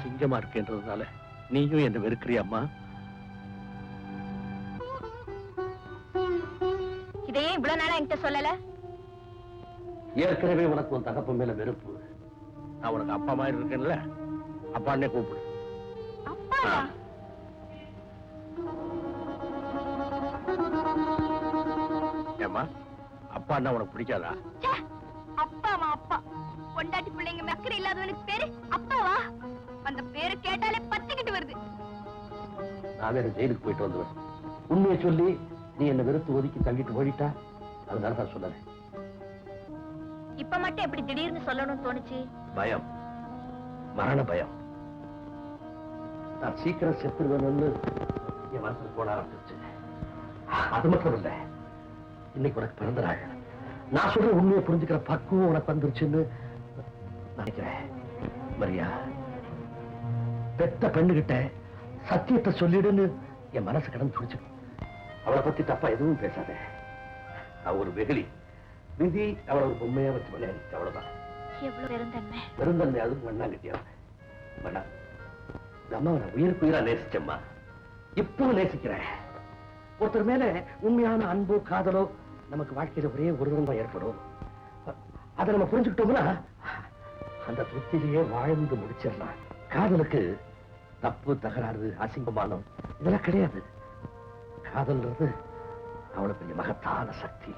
சிங்கமா இருக்கேன்றதுனால நீயும் என்ன வெறுக்கிறியம்மா? இதையே இவ்வளவு நாளா என்கிட்ட சொல்லல? ஏற்கனவே உனக்கு உன் தகப்பன் மேல வெறுப்பு. நான் உனக்கு அப்பா மாதிரி இருக்கேன்ல, அப்பான்னே கூப்பிடு. அப்பாவா? ஏம்மா, அப்பான்னா உனக்கு பிடிக்காதா? ச்சே, அப்பாவா? அப்பா பொண்டாட்டி பிள்ளைங்க மக்கள் இல்லாதவனுக்கு பேரு அப்பாவா? அந்த பேரை கேட்டாலே பத்திக்கிட்டு வருது. நான் வேற ஜெயிலுக்கு போயிட்டு வந்துடுவேன். உண்மையை சொல்லி நீ என்ன வெறுத்து ஒதுக்கி தள்ளிட்டு ஓடிட்டா, அதனால தான் சொல்லல. இப்ப மட்டும் எப்படி திடீர்னு சொல்லணும்னு தோணுச்சு? பயம், மரண பயம். நான் சீக்கிரம் செத்துருவேன்னு என் மனசுல போட ஆரம்பிச்சிருச்சு. அது மட்டும் இல்ல, இன்னைக்கு உனக்கு பிறந்த நாள். நான் சொல்ற உண்மையை புரிஞ்சுக்கிற பக்குவம் உனக்கு வந்துருச்சுன்னு நினைக்கிறேன். மரியா, பெத்த பெண்ணுகிட்ட சத்தியத்தை சொல்லிடுன்னு என் மனசு கடந்து துடிச்சு. அவளை பத்தி தப்பா எதுவும் பேசாத. அவ ஒரு வெகுளி. விதி அவளை ஒரு பொம்மையா வச்சு விளையாடிச்சு, அவ்வளவுதான். எவ்வளவு பெருந்தன்மை. பெருந்தன்மை அதுவும் மண்ணா கட்டியா மண்ணா. அம்மாவை உயிருக்கு உயிரா நேசிச்சம்மா. இப்பவும் நேசிக்கிறேன். ஒருத்தர் மேல உண்மையான அன்போ காதலோ நமக்கு வாழ்க்கையில ஒரே ஒரு தான் ஏற்படும். அதை நம்ம புரிஞ்சுக்கிட்டோம்னா அந்த திருப்தியிலேயே வாழ்ந்து முடிச்சிடலாம். காதலுக்கு தப்பு, தகராறு, அசிங்கமானம் இதெல்லாம் கிடையாது. காதல்ன்றது அவ்வளவு பெரிய மகத்தான சக்தி.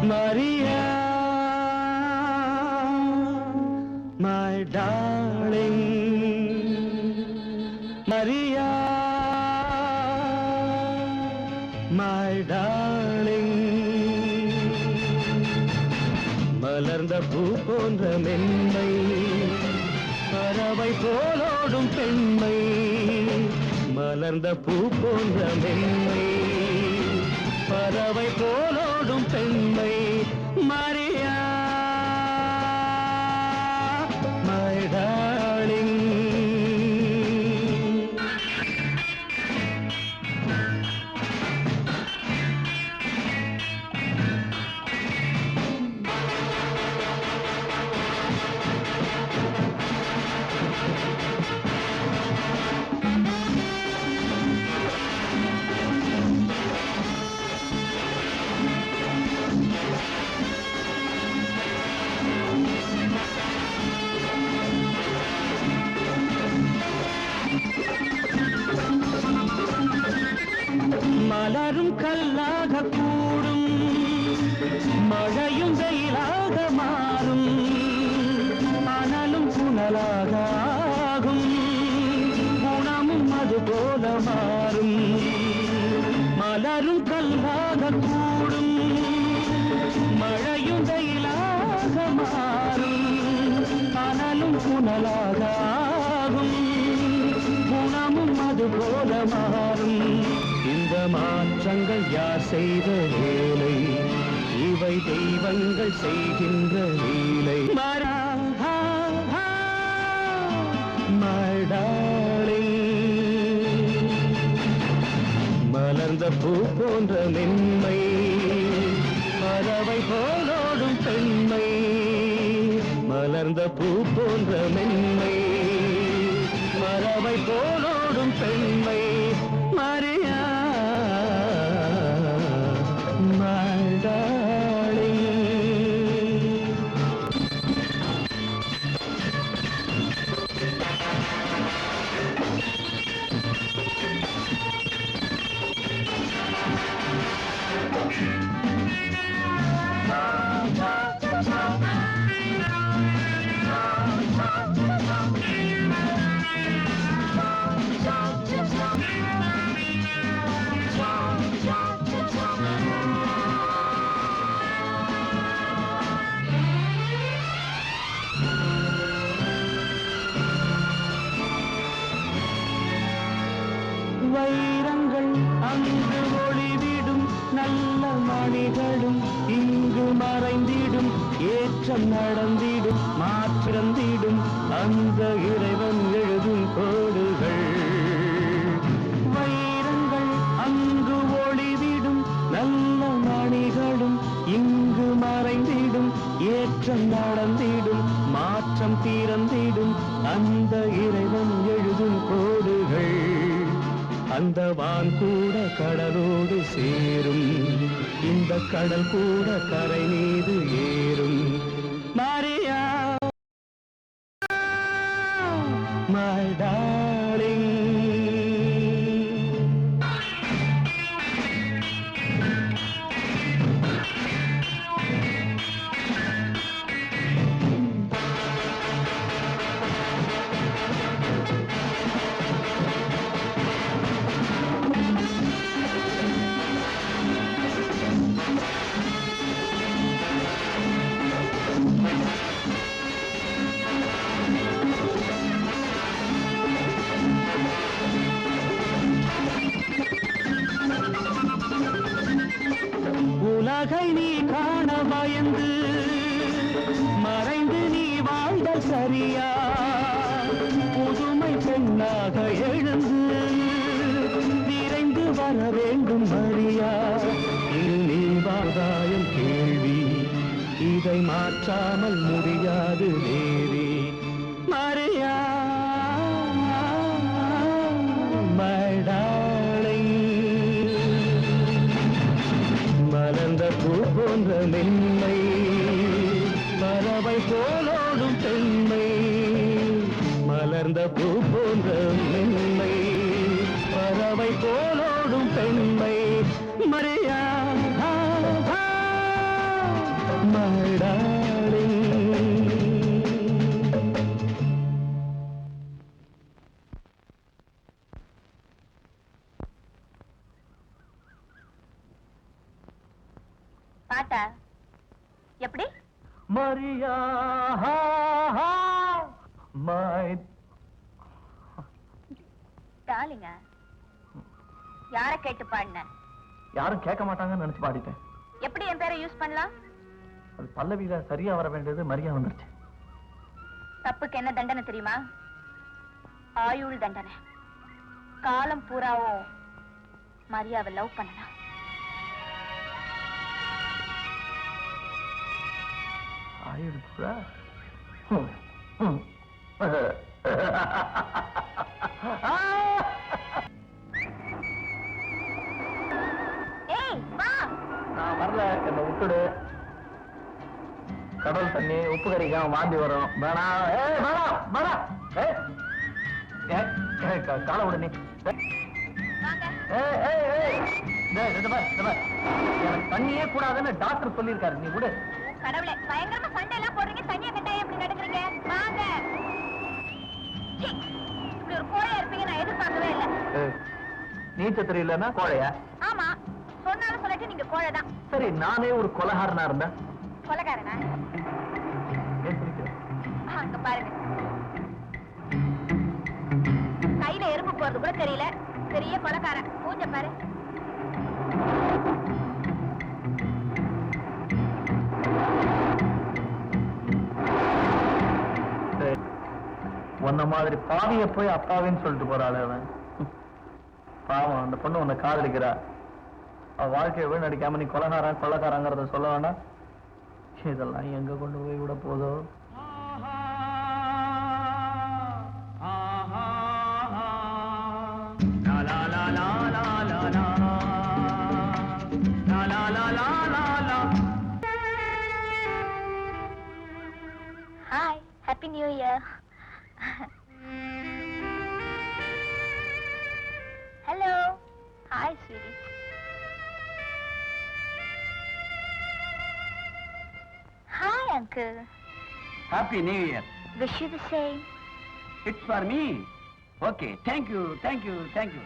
Maria, my darling, Maria, my darling. மலர்ந்த பூ போன்ற மென்மை, பறவை போலோடும் பெண்மை. மலர்ந்த பூ போன்ற மென்மை, பறவை போலோடும் பெண்மை. Maria, my darling. மலரும் கல்லாக கூடும், மழையும் வெயிலாக மாறும், மணலும் புனலாக ஆகும், குணமும் அது போல மாறும். மலரும் கல்லாக கூடும், மழையும் வெயிலாக மாறும், மணலும் புனலாக ஆகும், குணமும் அது போல மாறும். இந்த மாற்றங்கள் யார் செய்த வேலை? இவை தெய்வங்கள் செய்கின்ற லீலை. My darling, மலர்ந்த பூ போன்ற மென்மை, பறவை போலோடும் பெண்மை. மலர்ந்த பூ போன்ற மென்மை, பறவை போலோடும் பெண்மை. Maria, my darling. மணிகளும் இங்கு மறைந்திடும் ஏற்றம் நடந்திடும் மாற்றிறந்திடும் அந்த இறைவன் எழுதும் கோடுகள் வைரங்கள் அங்கு ஒளிவிடும் நல்ல மணிகளும் இங்கு மறைந்திடும் ஏற்றம் நடந்திடும் மாற்றம் திறந்திடும் அந்த இறைவன் எழுதும் கோடுகள் அந்த வான் கூட கடலோடு சேரும் இந்த கடல் கூட கரை மீது ஏறும் மரியா my darling உலகை நீ காண பயந்து மறைந்து நீ வாழ்ந்தல் சரியா புதுமை பெண்ணாக எழுந்து விரைந்து வர வேண்டும் மரியா இது நீ வாதாயம் கேள்வி இதை மாற்றாமல் முடியாது தேவி மரியா my darling மலர்ந்த பூ போன்ற மென்மை பறவை போலோடும் பெண்மை மலர்ந்த பூ போன்ற மென்மை பறவை போலோடும் பெண்மை மரியா my darling பாட்டா எப்படி மரியா my டாலிங்க யார கேட்டு பாடின யாரும் கேட்க மாட்டாங்கன்னு நினைச்சு பாடிட்டேன் எப்படி என் பேரை யூஸ் பண்ணலாம் அது பல்லவியில சரியா வர வேண்டியது மரியா வந்துருச்சு தப்புக்கு என்ன தண்டனை தெரியுமா ஆயுள் தண்டனை காலம் பூராவும் மரியாவை லவ் பண்ணலாம் ஆயிடுச்சுடா ஏய் வா நான் வரல என்ன விட்டுடு கடல் தண்ணி உப்பு கறிக்காம வாந்தி வரும் வேணாம் வேணாம் காலை விடு நீ வாங்க எனக்கு தண்ணியே கூடாதுன்னு டாக்டர் சொல்லியிருக்காரு நீ விடு கடவுளே பயங்கரமா சண்டை எல்லாம் போடுறீங்க தண்ணிய கட்டாய எப்படி நடக்கிறீங்க வாங்க சீ, இப்படி ஒரு கோழையா இருப்பீங்க நான் எதிர்பார்க்கவே இல்லை நீச்சல் தெரியலன்னா கோழையா ஆமா சொன்னாலும் சொல்லிட்டு நீங்க கோழைதான் சரி நானே ஒரு கொலகாரனா இருந்தேன் கொலைகாரனா ஏன் சிரிக்கிற? அங்க பாருங்க கையில எறும்பு போறது கூட தெரியல பெரிய கொலைக்காரன் பூஜை பாரு உன்ன மாதிரி பாவிய போய் அப்பாவின்னு சொல்லிட்டு போறாள் அவன் பாவம் அந்த பொண்ணு உன்னை காதலிக்கிறா அவ வாழ்க்கையை வீணடிக்காம நீ கொள்ளக்காரங்கிறத சொல்ல வேண்டாம் இதெல்லாம் எங்க கொண்டு போய் விட போதோ hi happy new year hello hi sweetie hi uncle happy new year wish you the same it's for me okay thank you thank you thank you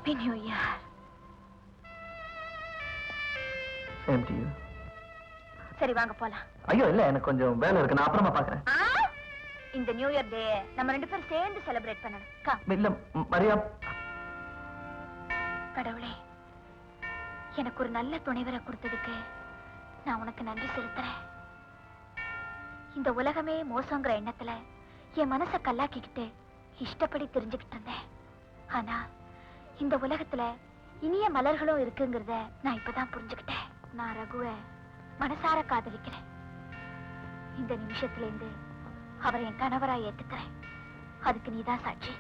happy new year. Same to you. சரி வாங்க போலாம். ஐயோ இல்ல, எனக்கு கொஞ்சம் வேலை இருக்கு, நான் அப்புறமா பாக்குறேன். இந்த நியூ இயர் டே நம்ம 2 பேரும் சேர்ந்து செலிப்ரேட் பண்ணணும். இல்ல மரியா. கடவுளே, எனக்கு ஒரு நல்ல துணைவரை கொடுத்ததுக்கு நான் உனக்கு நன்றி செலுத்துறேன். இந்த உலகமே மோசங்கிற எண்ணத்துல என் மனசை கல்லாக்கிக்கிட்டு இஷ்டப்படி தெரிஞ்சுக்கிட்டு இருந்தேன். ஆனா இந்த உலகத்துல இனிய மலர்களும் இருக்குங்கிறத நான் இப்பதான் புரிஞ்சுக்கிட்டேன். நான் ரகுவை மனசார காதலிக்கிறேன். இந்த நிமிஷத்துல இருந்து அவரை என் கணவரா ஏத்துக்கிறேன். அதுக்கு நீதான் சாட்சி.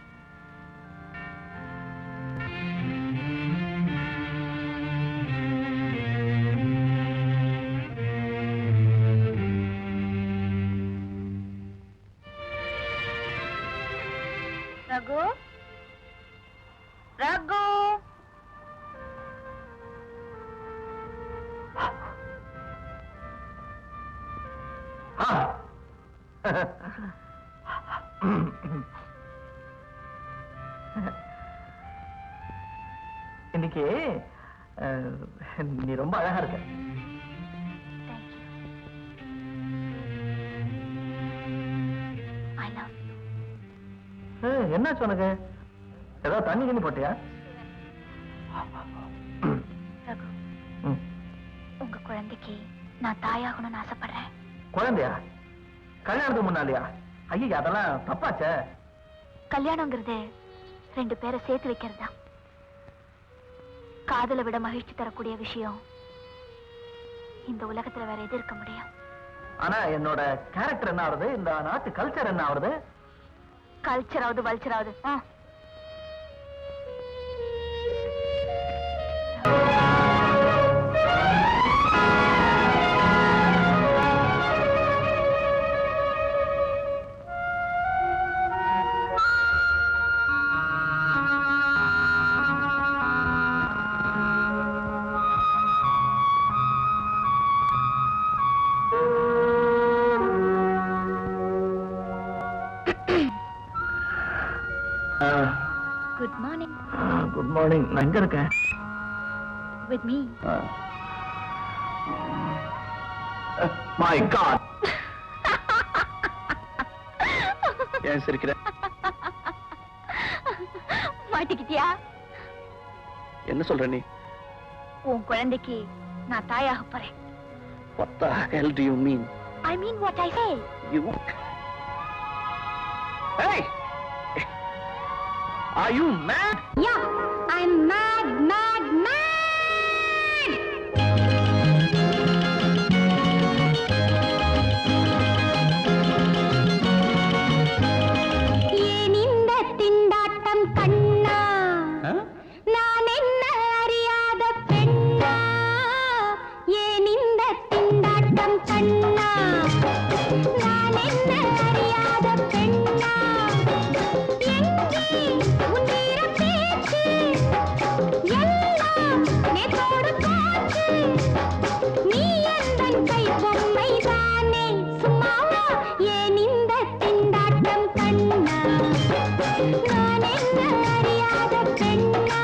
ரகு, ரகு, இன்னைக்கு நீ ரொம்ப அழகா இருக்க. I love you. என்னாச்சு உனக்கு? ஏதாவது தண்ணி கிண்ணி போட்டியா? ரகு, உங்க குழந்தைக்கு நான் தாயாகணும்னு ஆசைப்படுறேன். குழந்தையா? கல்யாணத்துக்கு முன்னாடியா? ஐயா அதெல்லாம் தப்பாச்சே. கல்யாணங்கிறது 2 பேரை சேர்த்து வைக்கிறது தான். காதலை விட மகிழ்ச்சி தரக்கூடிய விஷயம் இந்த உலகத்துல வேற எது இருக்க முடியும்? ஆனா என்னோட கேரக்டர் என்ன ஆகுது? இந்த நாட்டு கல்ச்சர் என்ன ஆகுது? கல்ச்சராவது வல்ச்சராவது. Good morning. Good morning. நான் எங்க இருக்கேன்? With me. My God. ஏன் சிரிக்கிற? மாட்டிக்கிட்டியா? என்ன சொல்ற நீ? உன் குழந்தைக்கு நான் தாயாக போறேன். What the hell do you mean? I mean what I say. You? Hey! Are you mad? Yeah, I'm mad, mad, mad! ஏன் இந்த திண்டாட்டம் கண்ணா? நான் என்ன அறியாத பெண்ணா? ஏன் இந்த திண்டாட்டம் கண்ணா? நான் என்ன அறியாத பெண்ணா? எங்கே உன் வீர பேச்சு? எல்லாம் நேத்தோடு போச்சு. நீ எந்தன் கை பொம்மைதானே, சும்மாவா? ஏன் இந்த திண்டாட்டம் கண்ணா? நான் என்ன அறியாத பெண்ணா?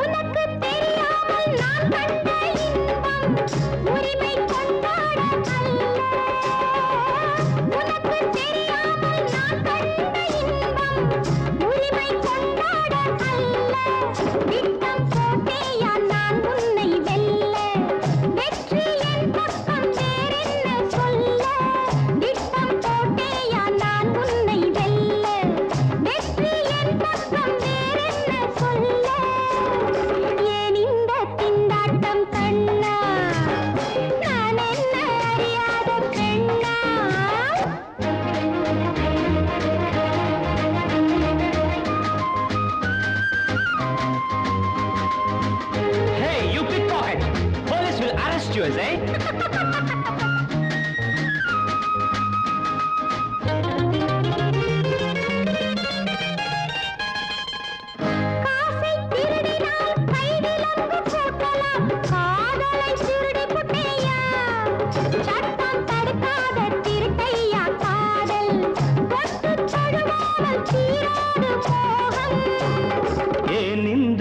உனக்கு தெரியாமல் நான் கண்ட இன்பம் உரிமை கொண்டாட அல்ல. உனக்கு தெரியாமல் நான் கண்ட இன்பம் உரிமை கொண்டாட அல்ல. திட்டம் போட்டேயா நான் உன்னை வெல்ல? வெற்றி என் பக்கம் வேறென்ன சொல்ல? திட்டம் போட்டேயா நான் உன்னை வெல்ல? வெற்றி என் பக்கம் வேறென்ன சொல்ல? ஏன் இந்த திண்டாட்டம் கண்ணா? நான் என்ன அறியாத பெண்ணா? Hey, you pickpocket! Police will arrest you, eh?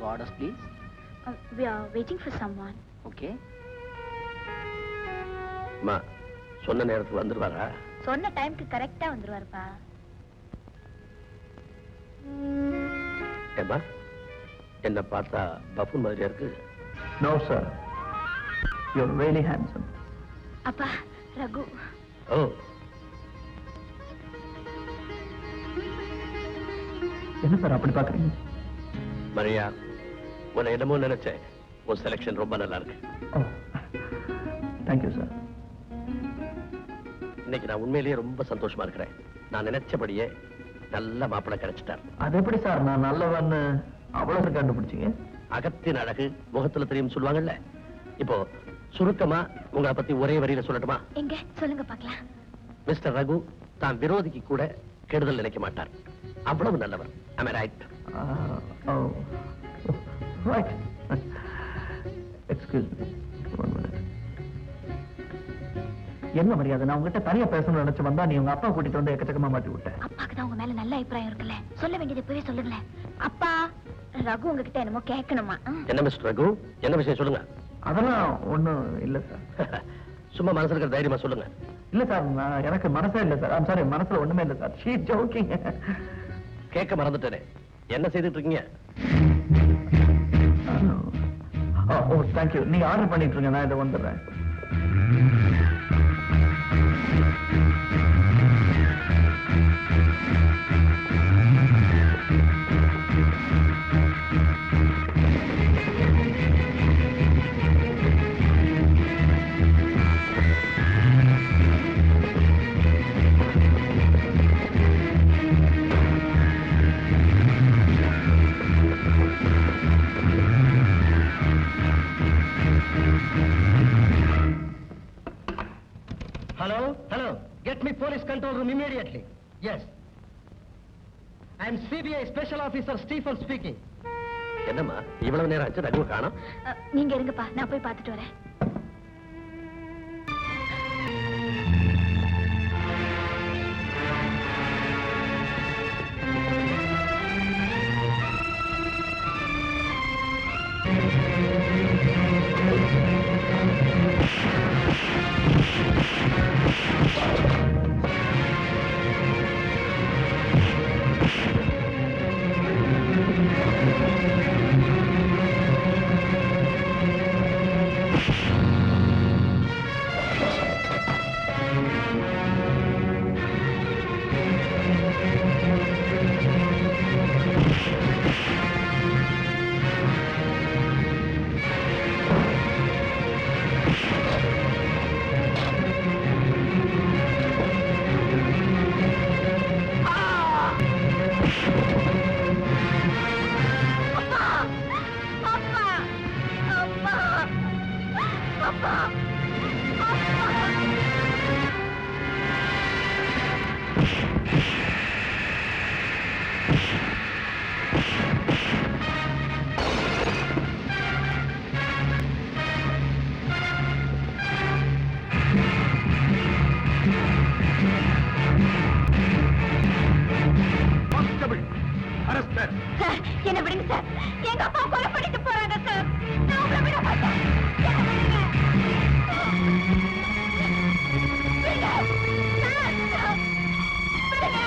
Your orders, please. We are waiting for someone. Okay. அம்மா சொன்ன நேரத்துக்கு வந்துருவாரா? சொன்ன டைம்க்கு கரெக்டா வந்துருவாருப்பா. ஏம்மா என்ன பார்த்தா பஃபூன் மாதிரியா இருக்கு? No, sir. You're really handsome. அப்பா, ரகு. ஓ, என்ன சார் அப்படி பாக்குறீங்க? மரியா, உன்னை என்னமோ நினைச்சேன். உன் செலக்ஷன் ரொம்ப நல்லா இருக்கு. ஓ, தேங்க்யூ சார். இன்னைக்கு நான் உண்மையிலேயே ரொம்ப சந்தோஷமா இருக்கிறேன். நான் நினைச்சபடியே நல்ல மாப்பிள்ளை கிடைச்சிட்டார். அது எப்படி சார் நான் நல்லவன்னு அவ்வளவு கண்டுபிடிச்சீங்க? அகத்தின் அழகு முகத்துல தெரியும் சொல்லுவாங்கல்ல. இப்போ சுருக்கமா உங்களை பத்தி ஒரே வரியில சொல்லட்டுமா? எங்க சொல்லுங்க பார்க்கலாம். மிஸ்டர் ரகு தான் விரோதிக்கு கூட கெடுதல் நினைக்க மாட்டார். அவ்வளவு நல்லவர். Am I right? Right. Excuse me. 1 minute. என்ன மரியாதை? நான் உங்ககிட்ட தனியா பேசணும்னு நினைச்சு வந்தா நீ உங்க அப்பா கூட்டிட்டு வந்து எக்கச்சக்கமா மாட்டி விட்ட. அப்பாக்கு தான் உங்க மேல நல்ல அபிப்பிராயம் இருக்குல்ல. சொல்ல வேண்டியது இப்பவே சொல்லுங்களேன். அப்பா, ரகு உங்ககிட்ட என்னமோ கேட்கணுமா? என்ன மிஸ்டர் ரகு, என்ன விஷயம் சொல்லுங்க. அதெல்லாம் ஒண்ணும் இல்ல சார். சும்மா மனசுல இருக்கிற தைரியமா சொல்லுங்க. இல்ல சார், எனக்கு மனசே இல்ல சார். சாரி, மனசுல ஒண்ணுமே இல்ல சார். She jogging. கேட்க மறந்துட்டேனே. என்ன செய்துட்டு இருக்கீங்க? ஓ, தேங்க்யூ. நீங்க ஆர்டர் பண்ணிட்டு இருங்க, நான் இதை வந்துடுறேன். Hello. Get me police control room immediately. Yes. I am CBI Special Officer Stephen speaking. என்னம்மா இவ்வளவு நேரம் ஆச்சு, ரகுவை காணோம்? நீங்க இருங்கப்பா, நான் போய் பார்த்துட்டு வரேன். என்ன விடுங்க சார். எங்க அப்பா கொலை பண்ணிட்டு போறாங்க சார். நான் உங்களை விட மாட்டேன். என்ன விடுங்க. விடுங்க. சார், விடுங்க.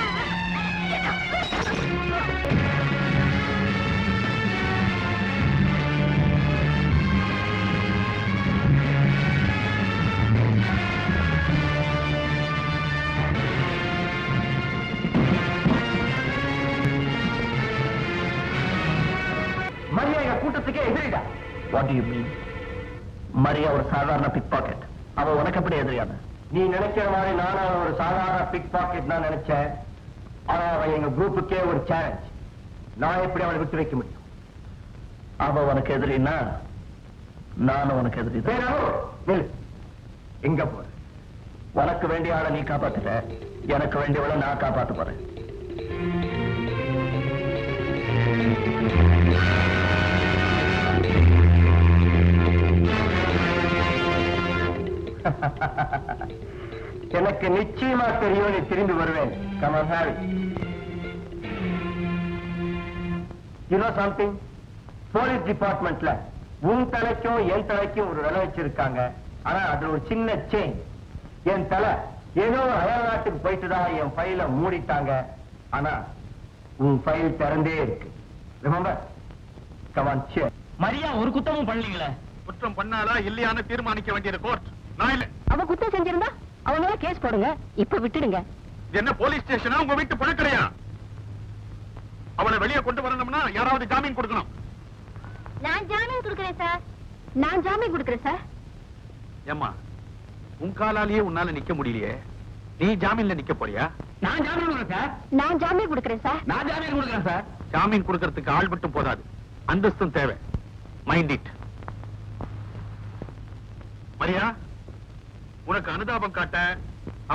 மரியா எங்க கூட்டத்துக்கே எதிரிடா. What do you mean? Maria ஒரு சாதாரண பிக் பாக்கெட். அவ உனக்கு எப்படி எதிரியாத? நீ நினைக்கிற மாதிரி நானும் ஒரு சாதாரண பிக் பாக்கெட் தான் நினைச்சேன். ஆனா அவன் எங்க குரூப்புக்கே ஒரு சேலஞ்ச். நான் எப்படி அவளை விட்டு வைக்க முடியும்? அவ உனக்கு எதிரின்னா நானும் உனக்கு எதிரி. எங்க போற? உனக்கு வேண்டிய ஆளை நீ காப்பாத்துட்ட, எனக்கு வேண்டியவளை நான் காப்பாத்த போறேன். எனக்கு நிச்சயமா தெரியும் நீ திரும்பி வருவேன். Come on, have it. You know something? Police டிபார்ட்மெண்ட்ல உன் தலைக்கும் என் தலைக்கும் ஒரு விலை வச்சிருக்காங்க. ஆனா அது ஒரு சின்ன சேஞ்ச். என் தலை ஏதோ அயல் நாட்டுக்கு போயிட்டுதான் என் ஃபைல மூடிட்டாங்க. ஆனா உன் ஃபைல் திறந்தே இருக்கு. Remember? Come on, share. Maria ஒரு குத்தமும் பண்ணலீங்களே. குற்றம் பண்ணாலா இல்லையான்னு தீர்மானிக்க வேண்டியது கோர்ட், நான் இல்ல. அவன் குத்தம் செஞ்சிருந்தா அவன் மேல கேஸ் போடுங்க. இப்ப விட்டுடுங்க. இது என்ன போலீஸ் ஸ்டேஷனா உங்க வீட்டு பணக்கடையா? அவளை வெளியே கொண்டு வரணும்னா யாராவது ஜாமீன் கொடுக்கணும். நான் ஜாமீன் கொடுக்கிறேன் சார். நான் ஜாமீன் கொடுக்கிறேன் சார். ஏம்மா, உன் காலாலேயே உன்னால நிக்க முடியலையே, நீ ஜாமீன்ல நிக்க போறியா? நான் ஜாமீன் கொடுக்குறேன் சார். நான் ஜாமீன் கொடுக்கிறேன் சார். நான் ஜாமீன் கொடுக்குறேன் சார். ஜாமீன் கொடுக்கறதுக்கு ஆள் மட்டும் போதாது, அந்தஸ்தும் தேவை. Mind it. மரியா, உனக்கு அனுதாபம் காட்ட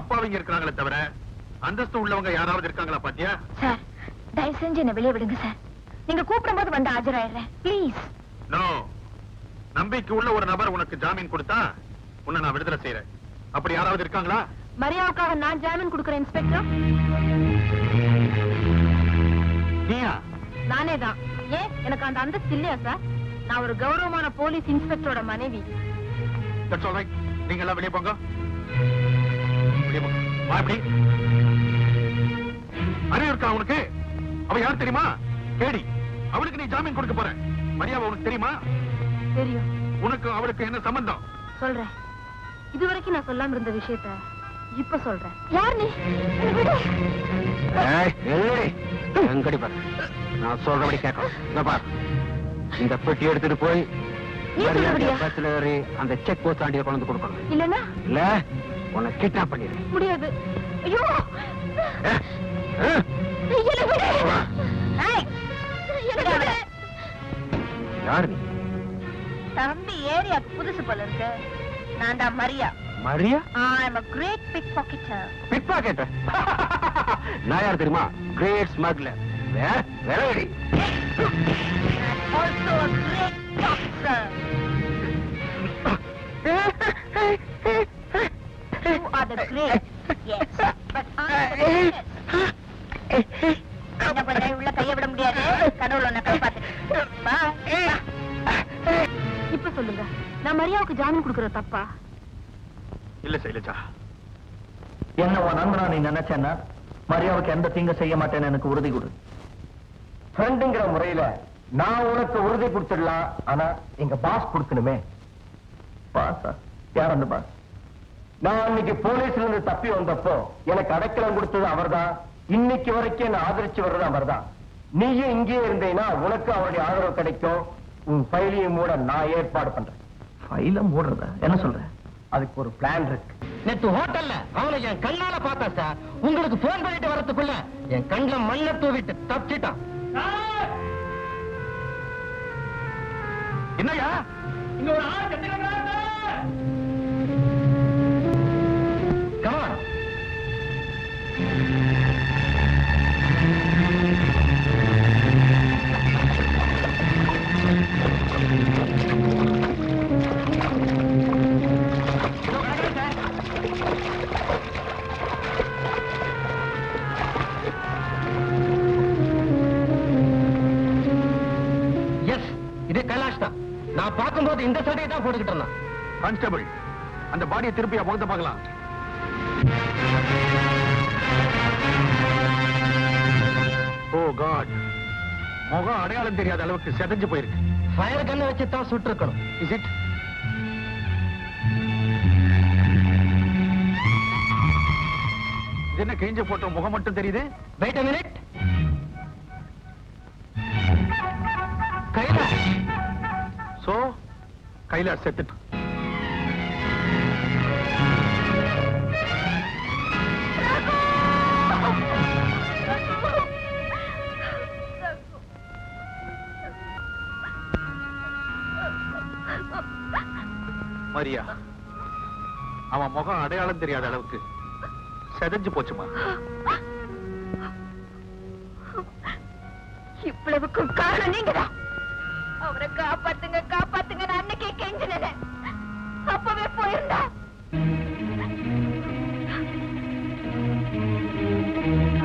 அப்பாவிங்க இருக்கிறாங்களே தவிர அந்தஸ்து உள்ளவங்க யாராவது இருக்காங்களா பாத்தியா? சார், தயவு செஞ்சு என்ன வெளியே விடுங்க சார். நீங்க கூப்பிடும் போது வந்து ஆஜராயிடுறேன் ப்ளீஸ். நோ, நம்பிக்கை உள்ள ஒரு நபர் உனக்கு ஜாமீன் கொடுத்தா உன்னை நான் விடுதலை செய்யறேன். அப்படி யாராவது இருக்காங்களா? மரியாவுக்காக நான் ஜாமீன் கொடுக்கிறேன் இன்ஸ்பெக்டர். நீயா? நானே தான். ஏன் எனக்கு அந்த அந்தஸ்து இல்லையா சார்? நான் ஒரு கௌரவமான போலீஸ் இன்ஸ்பெக்டரோட மனைவி. That's all right. நீங்க எல்லாம் வெளியே போங்க. வெளியே போங்க. வா இப்படி. அறிவு இருக்கா உனக்கு? அவ யார் தெரியுமா? கேடி. அவளுக்கு நீ ஜாமீன் கொடுக்க போற. மரியாதை உனக்கு தெரியுமா? தெரியும். உனக்கு அவளுக்கு என்ன சம்பந்தம்? சொல்றேன். இதுவரைக்கும் நான் சொல்லாம இருந்த விஷயத்தை இப்ப சொல்றேன். யார் நீ? எங்கடி பாரு, நான் சொல்றபடி கேட்கணும். இந்த பெட்டி எடுத்துட்டு போய் பஸ்ல ஏறி அந்த செக் போஸ்ட் ஆண்டிய கொண்டு கொடுக்கணும். இல்லன்னா இல்ல உன்னை கிட்னாப் பண்ணிடு. முடியாது. ஐயோ, யாரு நீ? தம்பி ஏரியாக்கு புதுசு போல இருக்கு. நான் தான் Maria. Maria? I'm a great pickpocketer. Pick pocket? நான் யார் தெரியுமா? Great smuggler. வேறடி. Also a great boxer. You are the great. Yes. But I'm the greatest. என்ன பண்ண உள்ள கைய விட முடியாது. கடவுள் உன்னை காப்பாத்து. Bye. இப்ப சொல்லுங்க, நான் மரியாவுக்கு ஜாமீன் கொடுக்கற தப்பா? இல்ல சைலஜா. என்ன உன் நண்பனா நீ நினைச்சேன்னா மரியாவுக்கு எந்த தீங்க செய்ய மாட்டேன்னு எனக்கு உறுதி கொடு. ஃப்ரெண்டுங்கிற முறையில நான் உனக்கு உறுதி கொடுத்துடலாம். ஆனா எங்க பாஸ் கொடுக்கணுமே. பாஸா? யார் அந்த பாஸ்? நான் அன்னைக்கு போலீஸ்ல இருந்து தப்பி வந்தப்போ எனக்கு அடைக்கலம் கொடுத்தது அவர்தான். இன்னைக்கு வரைக்கும் என்ன ஆதரிச்சு வர்றது அவர்தான். நீயும் இங்கே இருந்தேன்னா உனக்கு அவருடைய ஆதரவு கிடைக்கும். உன் ஃபைலையும் மூட நான் ஏற்பாடு பண்றேன். ஃபைல மூடுறதா? என்ன சொல்ற? அதுக்கு ஒரு பிளான் இருக்கு. நேத்து ஹோட்டல்ல அவனை என் கண்ணால பார்த்தா சார். உங்களுக்கு போன் பண்ணிட்டு வரதுக்குள்ள என் கண்ணுல மண்ணை தூவிட்டு தப்பிச்சிட்டான். என்னையா இங்க ஒரு ஆள் செத்துக்கிறாங்க. Come on. எஸ், இது கைலாஷ் தான். நான் பார்க்கும்போது இந்த சட்டையை தான் போட்டுக்கிட்டு இருந்தான். கான்ஸ்டபிள், அந்த பாடியை திருப்பி முகத்தை பார்க்கலாம். ஓ காட், முகம் அடையாளம் தெரியாத அளவுக்கு செதஞ்சு போயிருக்கு. ஃபயர் கன்னை வச்சு தான் சுட்டு இருக்கணும். Is it? என்ன கிழிஞ்ச போட்ட முகம் மட்டும் தெரியுது? Wait a minute. Kailash. So Kailash செத்துட்டு. மரியா, அவன் முகம் அடையாளம் தெரியாத அளவுக்கு செதஞ்சு போச்சுமா. இவ்வளவுக்கும் காரணம் நீங்கதான். அவரை காப்பாத்துங்க காப்பாத்துங்க அன்னைக்கே கெஞ்சினேன். அப்பவே போயிருந்தா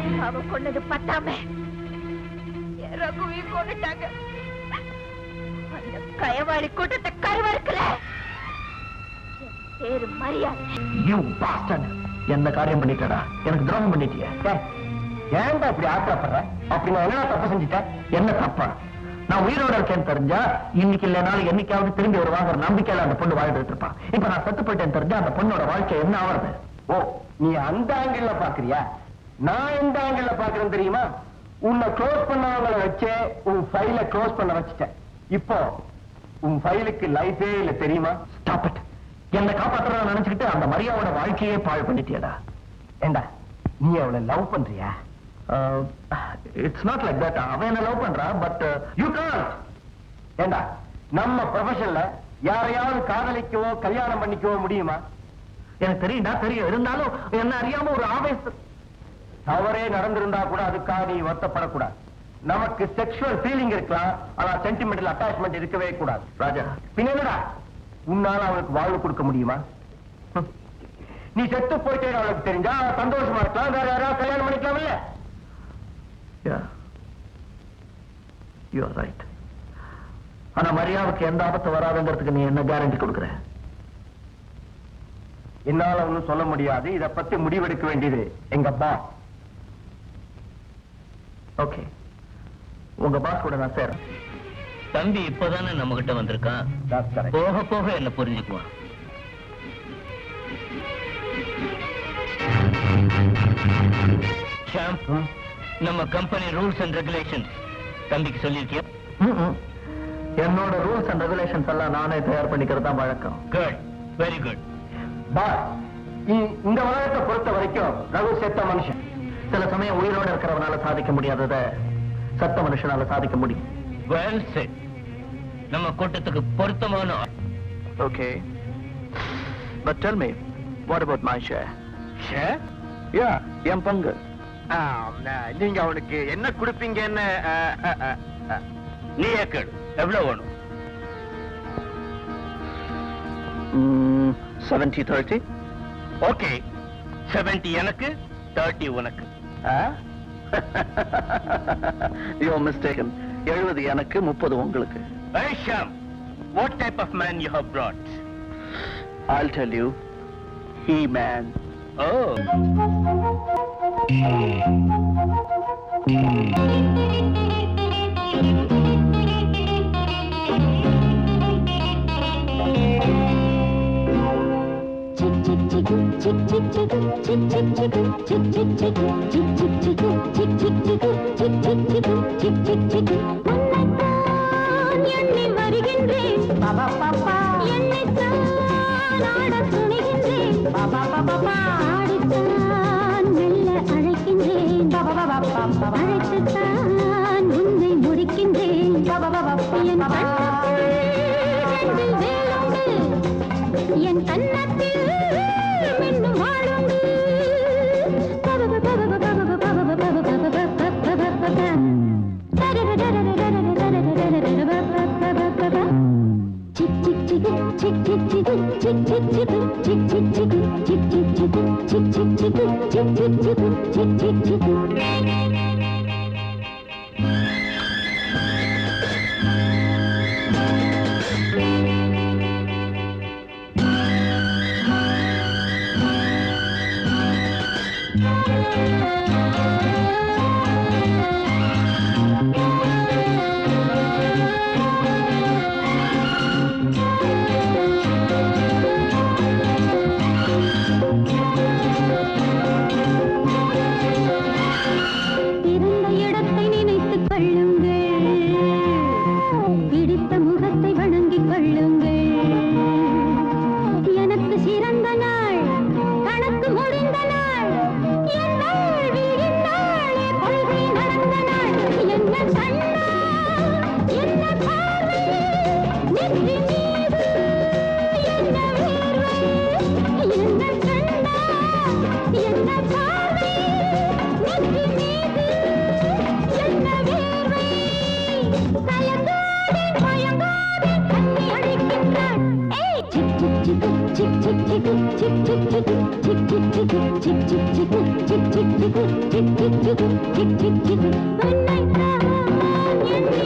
அப்பாவை கொன்னது பத்தாம ரகுவையும் கொண்டுட்டாங்க. கயவாளி கூட்டத்தை கருவறுக்கல. பேரு மரியாதை. You bastard. என்ன காரியம் பண்ணிட்டடா? எனக்கு துரோகம் பண்ணிட்டியா? ஏன்டா இப்படி ஆத்திரப்படுற? அப்படி நான் என்ன தப்பு செஞ்சுட்டேன்? என்ன தப்பா? நான் உயிரோட இருக்கேன்னு தெரிஞ்சா இன்னைக்கு இல்லைனாலும் என்னைக்காவது திரும்பி வருவாங்கிற நம்பிக்கையில அந்த பொண்ணு வாழ்ந்துட்டு இருப்பான். இப்ப நான் செத்து போயிட்டேன்னு தெரிஞ்சா அந்த பொண்ணோட வாழ்க்கை என்ன ஆகுறது? ஓ, நீ அந்த ஆங்கிள் பாக்குறியா? நான் எந்த ஆங்கிள் பாக்குறேன் தெரியுமா? உன்னை க்ளோஸ் பண்ணவங்களை வச்சே உன் ஃபைல க்ளோஸ் பண்ண வச்சுட்டேன். இப்போ உன் ஃபைலுக்கு லைஃபே இல்ல தெரியுமா? Stop it. என்ன காப்பாத்துறத நினைச்சுக்கிட்டு அந்த மரியாவோட வாழ்க்கையே பாழ் பண்ணிட்டியடா. ஏண்டா நீ அவளை லவ் பண்றியா? It's not like that. அவன் என்ன லவ் பண்றா, பட் யூ காண்ட். ஏண்டா நம்ம ப்ரொஃபஷன்ல யாரையாவது காதலிக்கவோ கல்யாணம் பண்ணிக்கவோ முடியுமா? எனக்கு தெரியும்டா, தெரியும். இருந்தாலும் என்ன அறியாம ஒரு ஆவேசம் தவறே நடந்திருந்தா கூட அதுக்காக நீ வருத்தப்படக்கூடாது. நமக்கு செக்ஷுவல் ஃபீலிங் இருக்கலாம், ஆனா சென்டிமெண்டல் அட்டாச்மெண்ட் இருக்கவே கூடாது. ராஜா, பின்னடா உன்னால அவளுக்கு வாழ்வு கொடுக்க முடியுமா? நீ செத்து போயிட்டே அவளுக்கு தெரிஞ்சா சந்தோஷமா இருக்கலாம், வேற யாராவது கல்யாணம் பண்ணிக்கலாம் இல்ல? You are right. ஆனா மரியாவுக்கு எந்த ஆபத்து வராதுங்கிறதுக்கு நீ என்ன கேரண்டி கொடுக்குற? என்னால ஒன்னும் சொல்ல முடியாது. இத பத்தி முடிவெடுக்க வேண்டியது எங்க பாஸ். ஓகே, உங்க பாஸ் கூட நான் சேரேன். தம்பி இப்பதானே நம்ம கிட்ட வந்திருக்கான். போக போக என்ன புரிஞ்சுக்குவான். ஷாம், நம்ம கம்பெனி ரூல்ஸ் அண்ட் ரெகுலேஷன் தம்பிக்கு சொல்லியிருக்கியா? என்னோட ரூல்ஸ் அண்ட் ரெகுலேஷன்ஸ் எல்லாம் நானே தயார் பண்ணிக்கிறது தான் வழக்கம். Good, very good. பாஸ், இந்த உலகத்தை பொறுத்த வரைக்கும் ரகு செத்த மனுஷன். சில சமயம் உயிரோட இருக்கிறவனால சாதிக்க முடியாதத சத்த மனுஷனால சாதிக்க முடியும். Well said. நம்ம கூட்டத்துக்கு பொருத்தமான. Okay, but tell me, what about my share? Share? Ya, என் பங்கு. நீங்க அவனுக்கு என்ன கொடுப்பீங்கன்னு நீ ஏக்கடு எவ்வளவு வேணும்? 70-30. ஓகே, 70 எனக்கு, 30 உனக்கு. You're mistaken. 70 எனக்கு, 30 உங்களுக்கு. Hey Sham, what type of man you have brought? I'll tell you. He-Man. Oh. என்னை வருகின்றேன் பாபா பாப்பா, என்னைத்தான் ஆட துணிகின்றேன் பாபா பாப்பா, ஆடித்தான் மெல்ல அழைக்கின்றேன் பாபா பாப்பா, அழைத்துத்தான் உன்னை முடிக்கின்றேன் பாபா பாப்பா. என் கண்ணத்தில் மின்னும் வாழுண்டு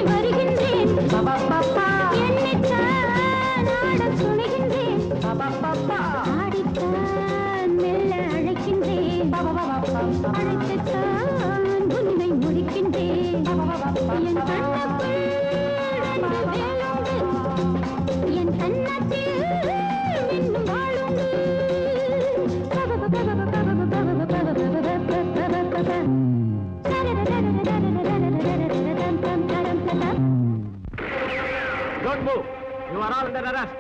வருகின்றேன் பாபா பாப்பா, என்னை Don't move. You are all under arrest.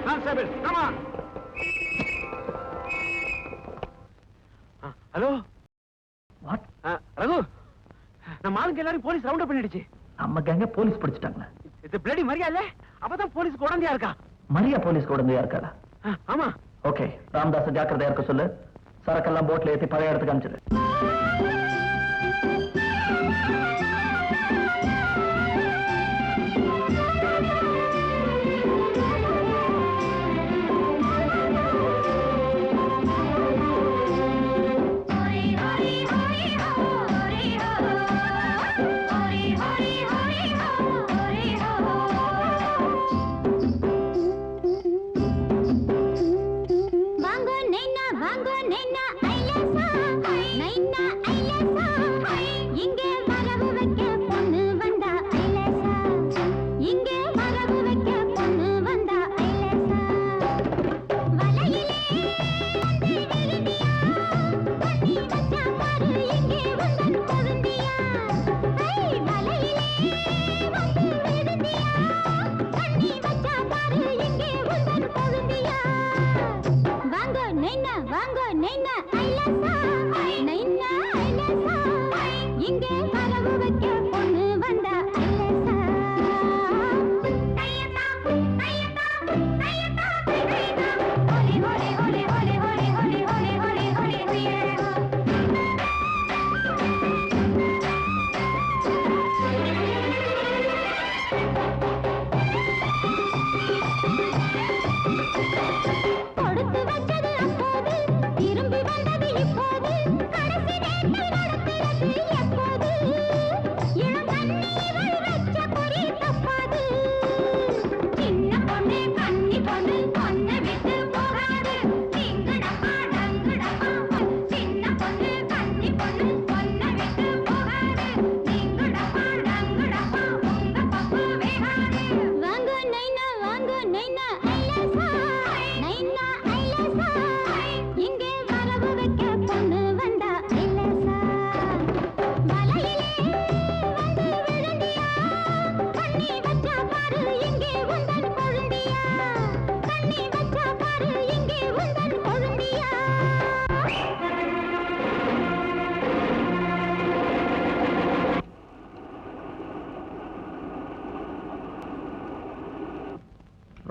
Constable, come on. Hello what? Raghu, நம்ம ஆளுங்க எல்லாரும் போலீஸ் ரவுண்ட் அப் பண்ணிடுச்சு. நம்ம கேங்க போலீஸ் பிடிச்சிட்டாங்களா? இது பிளடி மரியா இல்ல? அப்பதான் போலீஸ்க்கு உடந்தையா இருக்கா. மரியா போலீஸ்க்கு உடந்தையா இருக்காளா? ஆமா. ஓகே, ராமதாஸ் ஜாக்கிரதையா இருக்க சொல்லு. சரக்கெல்லாம் போட்ல ஏத்தி பழைய இடத்துக்கு அனுப்பிச்சிடு.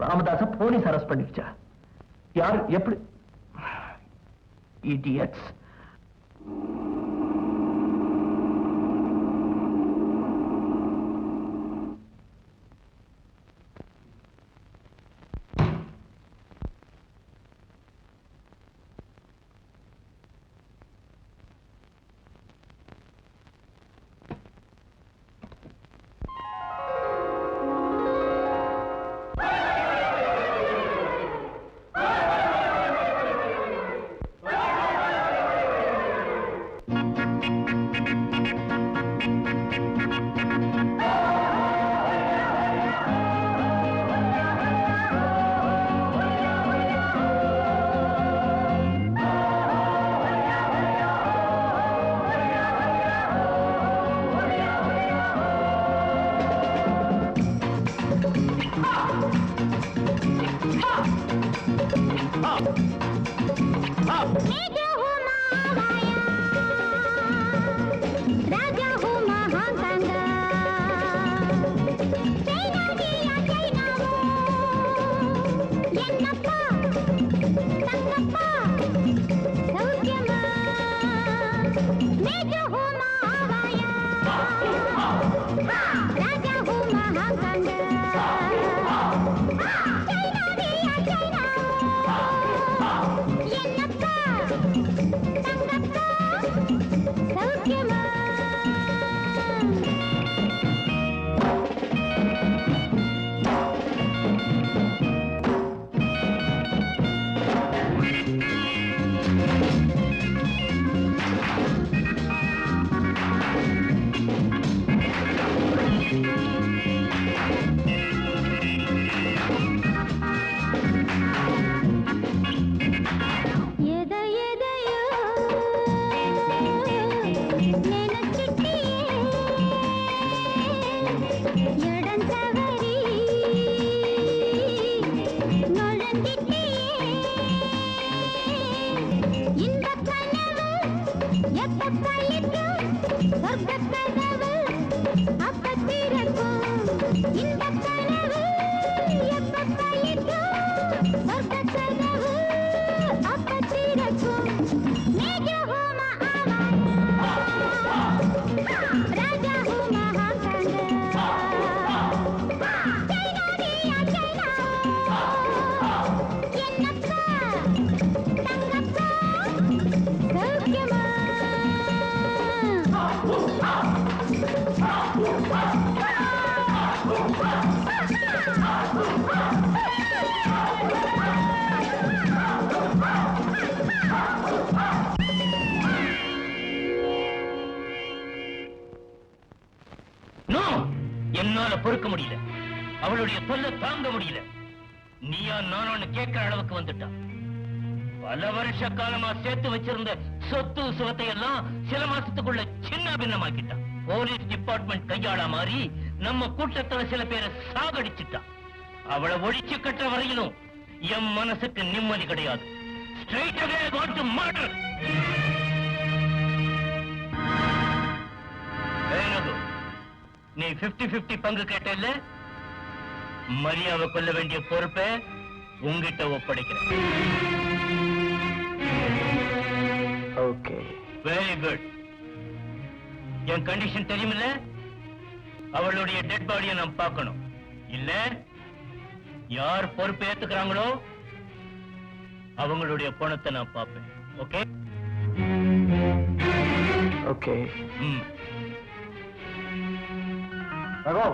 Ramadasa police arrest பண்ணிடுச்சா? யார்? எப்படி? இடியட்ஸ். பொறுக்க முடியல, அவளுடைய தொல்லை தாங்க முடியல. நீயா நானு கேட்கிற அளவுக்கு வந்துட்டான். பல வருஷ காலமா சேர்த்து வச்சிருந்த சொத்து சுகத்தை எல்லாம் சில மாசத்துக்குள்ள சின்ன பின்னமாக்கிட்டான். போலீஸ் டிபார்ட்மெண்ட் கையாள மாறி நம்ம கூட்டத்துல சில பேரை சாகடிச்சுட்டான். அவளை ஒழிச்சு கட்டுற வரையிலும் என் மனசுக்கு நிம்மதி கிடையாது. Straight away I want to murder. நீ 50-50 பங்கு கேட்டல்ல, மரியாதை கொள்ள வேண்டிய பொறுப்பை உங்கிட்ட ஒப்படைக்கிறேன். Okay, very good. என் கண்டிஷன் தெரியுமில்ல? அவளுடைய டெட் பாடியை நான் பார்க்கணும். இல்ல யார் பொறுப்பு ஏத்துக்கிறாங்களோ அவங்களுடைய பணத்தை நான் பார்ப்பேன். Okay okay. Raghu,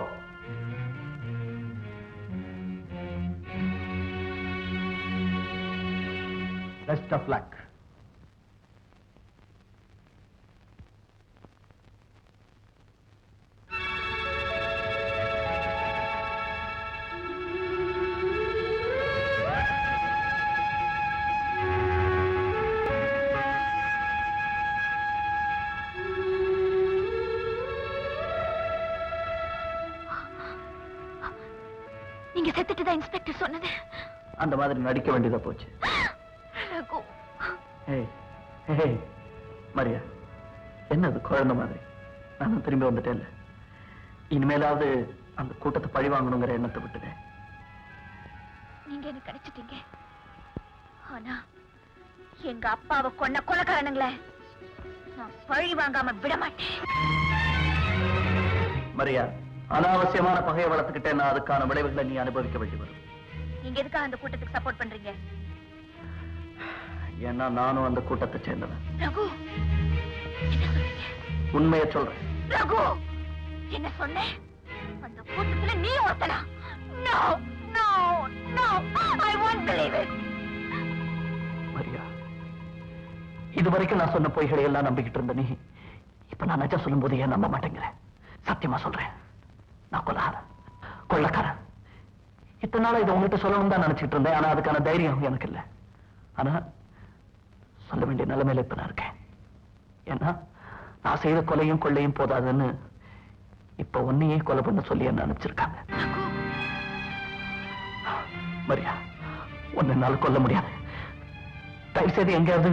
best of luck. நீங்க செத்துட்டுதான் இன்ஸ்பெக்டர் சொன்னது. அந்த மாதிரி நடிக்க வேண்டியதா போச்சு. ரகு, ஏய், ஏய், மரியா, என்னது குழந்தை மாதிரி? நானும் திரும்பி வந்துட்டேன்ல. இனிமேலாவது அந்த கூட்டத்தை பழி வாங்கணுங்கிற எண்ணத்தை விட்டுட்டேன். நீங்க எனக்கு கிடைச்சிட்டீங்க. ஆனா எங்க அப்பாவை கொன்ன கொலைக்காரனுங்களே நான் பழி வாங்காம விட மாட்டேன். மரியா, அனாவசியமான பகையை வளர்த்துக்கிட்டேன்னா அதுக்கான விளைவுகளை நீ அனுபவிக்க வேண்டி வரும். நீங்க எதுக்காக அந்த கூட்டத்துக்கு சப்போர்ட் பண்றீங்க? ஏன்னா நானும் அந்த கூட்டத்தை சேர்ந்தவன். ரகு, என்ன சொல்றீங்க? உண்மையை சொல்றேன். ரகு, என்ன சொன்ன? அந்த கூட்டத்துல நீ ஒருத்தனா? No, no, no, I won't believe it. Maria, இதுவரைக்கும் நான் சொன்ன பொய்களை எல்லாம் நம்பிக்கிட்டு இருந்த நீ இப்ப நான் நிஜம் சொல்லும் போது ஏன் நம்ப மாட்டேங்கிறேன்? சத்தியமா சொல்றேன், நான் கொள்ளக்காரன். இத்தனை நாளா இதை உங்ககிட்ட சொல்லணும் தான் நினைச்சிட்டு இருந்தேன். ஆனா அதுக்கான தைரியம் எனக்கு இல்லை. ஆனா சொல்ல வேண்டிய நிலைமையில இப்ப நான் இருக்கேன். ஏன்னா நான் செய்த கொலையும் கொள்ளையும் போதாதுன்னு இப்ப உன்னையே கொலை பண்ண சொல்லி என்ன அனுப்பிச்சிருக்காங்க. மரியா, உன்னை என்னால கொல்ல முடியாது. தயவு செய்து எங்கேயாவது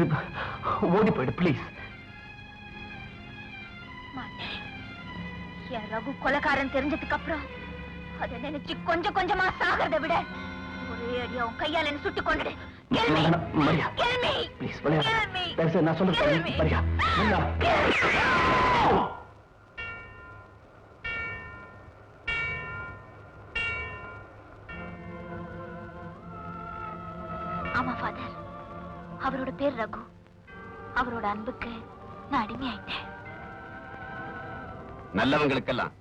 ஓடி போயிடு பிளீஸ். என் ரகு கொலைக்காரன் தெரிஞ்சதுக்கு அப்புறம் அதை நினைச்சு கொஞ்சம் கொஞ்சமா சாகிறத விட ஒரே அடியா உன் கையால என்ன சுட்டு கொண்டுடு. மரியா பிளீஸ், நான் சொல்றேன். மரியா, ஆமா ஃபாதர், அவரோட பேர் ரகு. அவரோட அன்புக்கு நான் அடிமையாயிட்டேன். நல்லவங்களுக்கெல்லாம்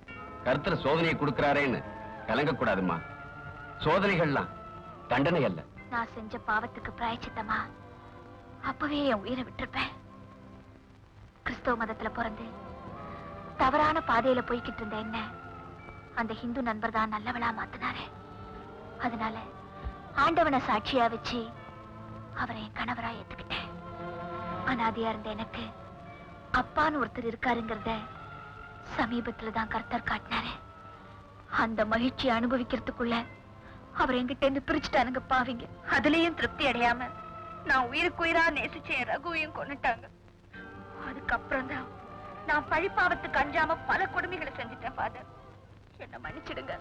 கர்த்தர் சோதனையை கொடுக்கிறாரேன்னு கலங்க கூடாதுமா. சோதனைகள்லாம் தண்டனை அல்ல. நான் செஞ்ச பாவத்துக்கு பிராயச்சித்தமா அப்பவே என் உயிரை விட்டிருப்பேன். கிறிஸ்தவ மதத்துல பிறந்து தவறான பாதையில போய்கிட்டு இருந்த என்ன அந்த ஹிந்து நண்பர் தான் நல்லவளா மாத்தினாரு. அதனால ஆண்டவனை சாட்சியா வச்சு அவரை என் கணவரா ஏத்துக்கிட்டேன். அனாதையா இருந்த எனக்கு அப்பான்னு ஒருத்தர் இருக்காருங்கிறத சமீபத்துல தான் கர்த்தர் காட்டினாரு. அந்த மகிழ்ச்சியை அனுபவிக்கிறதுக்குள்ள அவர் என்கிட்ட இருந்து பிரிச்சுட்டானுங்க பாவிங்க. அதுலயும் திருப்தி அடையாம நான் உயிருக்கு உயிரா நேசிச்ச என் ரகுவையும் கொன்னுட்டாங்க. அதுக்கப்புறம் தான் நான் பழிப்பாவத்துக்கு அஞ்சாம பல கொடுமைகளை செஞ்சுட்டேன். ஃபாதர், என்ன மன்னிச்சிடுங்க.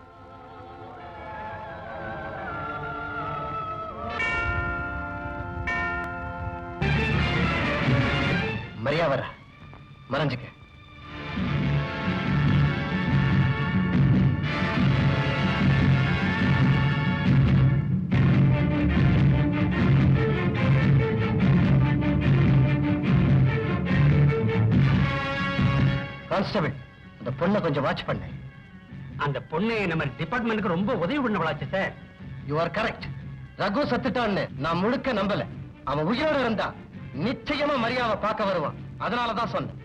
மரியா வர மறைஞ்சுக்க. கான்ஸ்டபிள், அந்த பொண்ணை கொஞ்சம் வாட்ச் பண்ண. அந்த பொண்ணு நம்ம டிபார்ட்மெண்ட்டுக்கு ரொம்ப உதவி பண்ணவளாச்சு sir. You are correct. Raghu சத்துட்டான்னு நான் முழுக்க நம்பல. அவன் உயிரோடு இருந்தா நிச்சயமா மரியாதை பார்க்க வருவான். அதனாலதான் சொன்னேன்.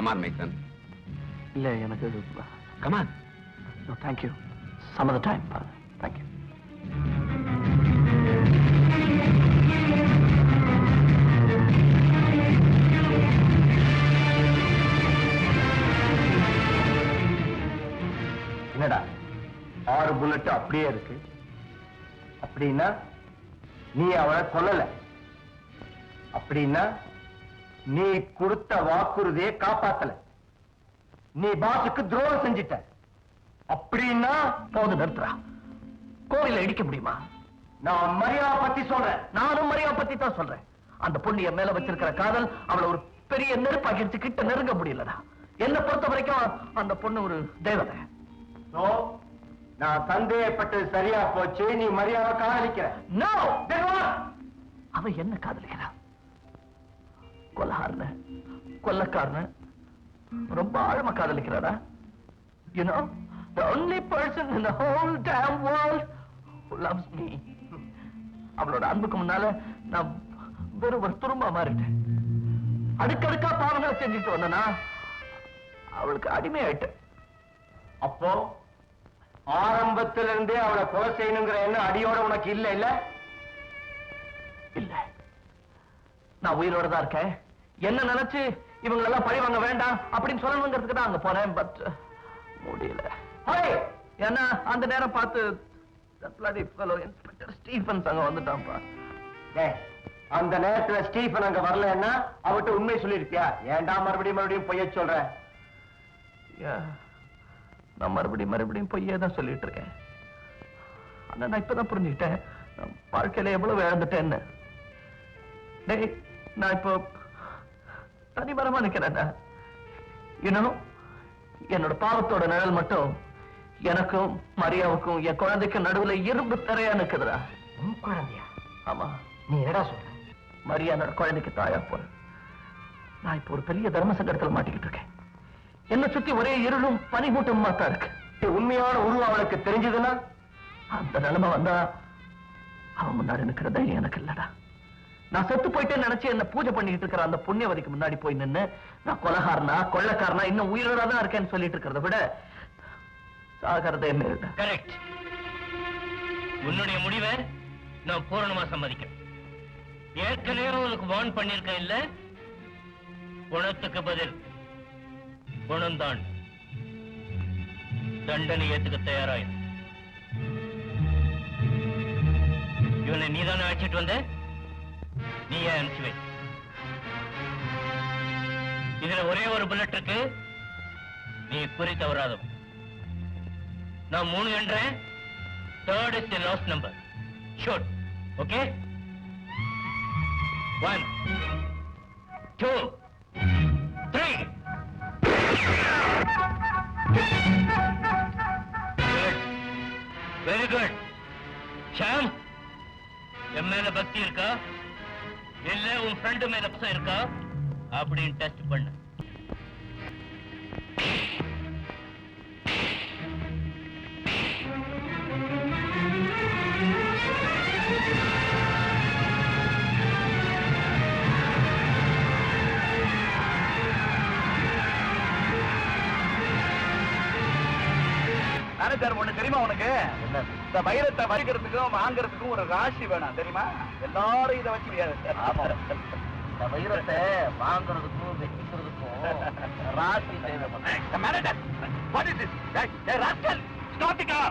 Come on my son. இல்ல எனக்கு come on. No, thank you. Some other time, Father. Thank you. என்னடா 6 புல்லட் அப்படியே இருக்கு? அப்படின்னா நீ அவளை கொல்லல. அப்படின்னா நீ கொடுத்த வாக்குறுதியை காப்பாத்தல. நீ பாசுக்கு துரோகம் செஞ்சிட்ட. அப்படின்னா போது நிறுத்துறா. கோவில இடிக்க முடியுமா? நான் மரியாதை பத்தி சொல்றேன். நானும் மரியாதை பத்தி தான் சொல்றேன். அந்த பொண்ணு என் மேல வச்சிருக்கிற காதல் அவளை ஒரு பெரிய நெருப்பாக்கிடுச்சு. கிட்ட நெருங்க முடியலடா. என்னை பொறுத்த வரைக்கும் அந்த பொண்ணு ஒரு தேவதை. So, நான் சந்தேகப்பட்டது சரியா போச்சு. நீ மரியாதை காதலிக்கிற. No! அவ என்ன காதலிக்கிறா? கொலகாரன, கொல்லக்காரன ரொம்ப ஆழமா காதலிக்கிறாரா? You know, the only person in the whole damn world who loves me. அவளோட அன்புக்கு முன்னால நான் வெறும் ஒரு துரும்பா மாறிட்டேன். அடுக்கடுக்கா பாவங்களை செஞ்சுட்டு வந்தனா அவளுக்கு அடிமையாயிட்டேன். அப்போ ஆரம்பத்திலிருந்தே அவளை கொலை செய்யணுங்கிற எண்ணம் அடியோட உனக்கு இல்ல இல்ல? இல்ல, நான் உயிரோட தான் இருக்கேன். என்ன நினைச்சு இவங்களெல்லாம் பழி வாங்க வேண்டாம் அப்படின்னு சொல்லணுங்கிறதுக்கு தான் அங்க போனேன். பட் முடியல. ஏன்னா அந்த நேரம் பார்த்து இன்ஸ்பெக்டர் ஸ்டீஃபன்ஸ் அங்க வந்துட்டான்ப்பா. அந்த நேரத்துல ஸ்டீஃபன் அங்க வரலன்னா அவட்ட உண்மை சொல்லிருப்பியா? ஏன்டா மறுபடியும் பொய்ய சொல்ற? நான் மறுபடியும் பொய்யே தான் சொல்லிட்டு இருக்கேன். ஆனா நான் இப்பதான் புரிஞ்சுக்கிட்டேன் நான் வாழ்க்கையில எவ்வளவு இழந்துட்டேன்னு. டேய், நான் இப்போ தனிமரமா நிக்கிறேன். என்னோட பாவத்தோட நிழல் மட்டும் எனக்கும் மரியாவுக்கும் என் குழந்தைக்கும் நடுவுல இரும்பு தரையா நிக்குதுடா. உன் குழந்தையா? ஆமா. நீ என்னடா சொல்ற? மரியா என்னோட குழந்தைக்கு தாயா போற. நான் இப்போ ஒரு பெரிய தர்ம சங்கடத்துல மாட்டிக்கிட்டு இருக்கேன். என்ன சுத்தி ஒரே இருளும் பனிமூட்டமா தான் இருக்கு. உண்மையான உருவம் அவளுக்கு தெரிஞ்சதுன்னா அந்த நிலைமை வந்தா அவன் முன்னாடி நிக்கிற தைரியம் எனக்கு இல்லடா. நான் செத்து போயிட்டேன்னு நினைச்சு என்ன பூஜை பண்ணிட்டு இருக்கிற அந்த புண்ணியவதிக்கு முன்னாடி போய் நின்னு நான் கொலகாரனா கொள்ளக்காரனா இன்னும் உயிரோட தான் இருக்கேன்னு சொல்லிட்டு இருக்கிறத விட சாகிறதே மேல்டா. கரெக்ட். உன்னுடைய முடிவை நான் பூரணமா சம்மதிக்கிறேன். ஏற்கனவே உனக்கு வார்ன் பண்ணிருக்கேன் இல்ல? குணத்துக்கு பதில் குணம்தான். தண்டனை ஏத்துக்க தயாராயிரு. இவனை நீதானே அழைச்சிட்டு வந்த? நீயே அனுப்பிச்சு. இதுல ஒரே ஒரு புல்லட் இருக்கு. நீ குறி தவறாதவன். நான் 3 என்றேன். 3rd is the last number. Shoot. Okay? 1, 2, 3. Good. Very good. Sham, என் மேல பக்தி இருக்கா இல்ல உன் ஃப்ரெண்டு மேல பக்தி இருக்கா அப்படின்னு டெஸ்ட் பண்ணு. மேனேஜர் ஒண்ணு தெரியுமா உனக்கு? இந்த வைரத்தை வலிக்கிறதுக்கும் வாங்குறதுக்கும் ஒரு ராசி வேணாம் தெரியுமா? எல்லாரும் இதை வச்சு இந்த வைரத்தை வாங்குறதுக்கும் வச்சுக்கிறதுக்கும் ராசி தேவை. Manager, what is this? Hey, rascal, stop the car.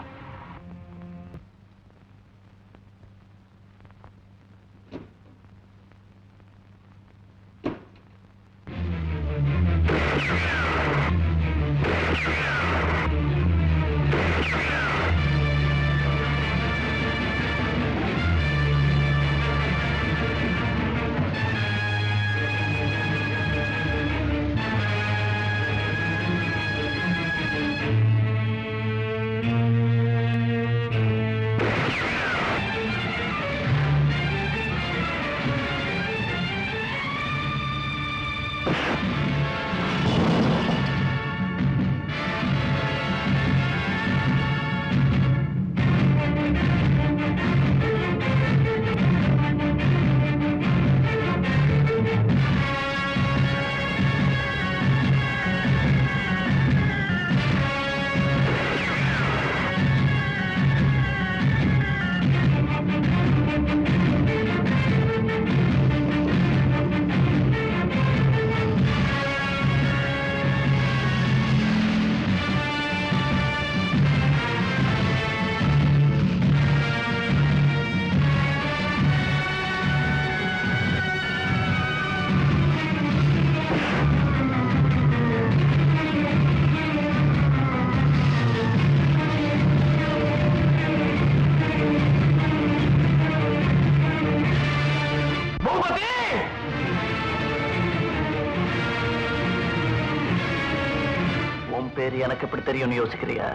பேர் எனக்கு எப்படி தெரியும்னு யோசிக்கிறியா?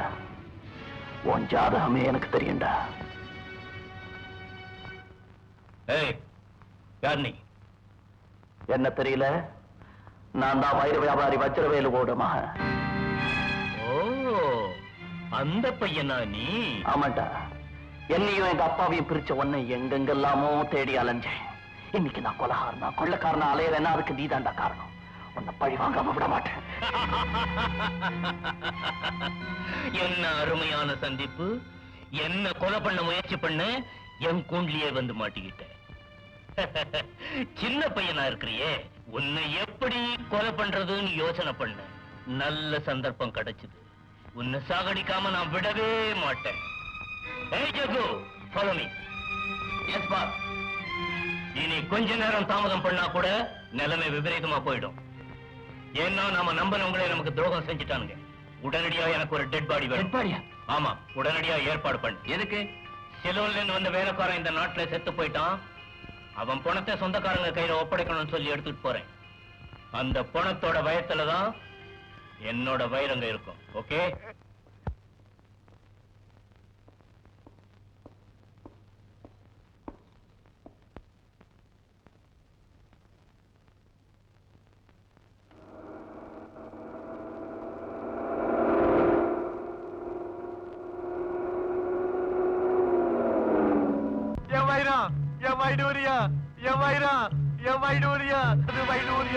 உன் ஜாதகமே எனக்கு தெரியும்டா. யார் நீ? என்ன தெரியல? நான் தான் வைர வியாபாரி வஜ்ரவேலுவோட மகன். ஓ, அந்த பையனா நீ? ஆமாண்டா. என்னையும் எங்க அப்பாவையும் பிரிச்ச உன்னை எங்கெங்கெல்லாமோ தேடி அலைஞ்சேன். இன்னைக்கு நான் கொலகாரனா கொள்ளக்காரனா அலையறேன்னா அதுக்கு நீதாண்டா காரணம். உன்னை பழி வாங்காம விட மாட்டேன். என்ன அருமையான சந்திப்பு. என்ன கொலை பண்ண முயற்சி பண்ண என் கூண்டிலேயே வந்து மாட்டிக்கிட்ட. சின்ன பையனா இருக்கிறியே, உன்னை எப்படி கொலை பண்றதுன்னு யோசனை பண்ண. நல்ல சந்தர்ப்பம் கிடைச்சது. உன்னை சாகடிக்காம நான் விடவே மாட்டேன். ஏய் ஜகு, follow me. Yes boss. இனி கொஞ்ச நேரம் தாமதம் பண்ணா கூட நிலைமை விபரீதமா போயிடும். ஏன்னா நாம நம்பனவங்களே நமக்கு துரோகம் செஞ்சுட்டானுங்க. உடனடியா எனக்கு ஒரு டெட் பாடி வேணும். டெட் பாடியா? ஆமா, உடனடியா ஏற்பாடு பண்ணு. எதுக்கு? சிலோன்ல இருந்து வந்த வேலைக்காரன் இந்த நாட்டுல செத்து போயிட்டான். அவன் பணத்தை சொந்தக்காரங்க கையில ஒப்படைக்கணும்னு சொல்லி எடுத்துட்டு போறேன். அந்த பணத்தோட வயத்துலதான் என்னோட வைரங்க இருக்கும். ஓகே?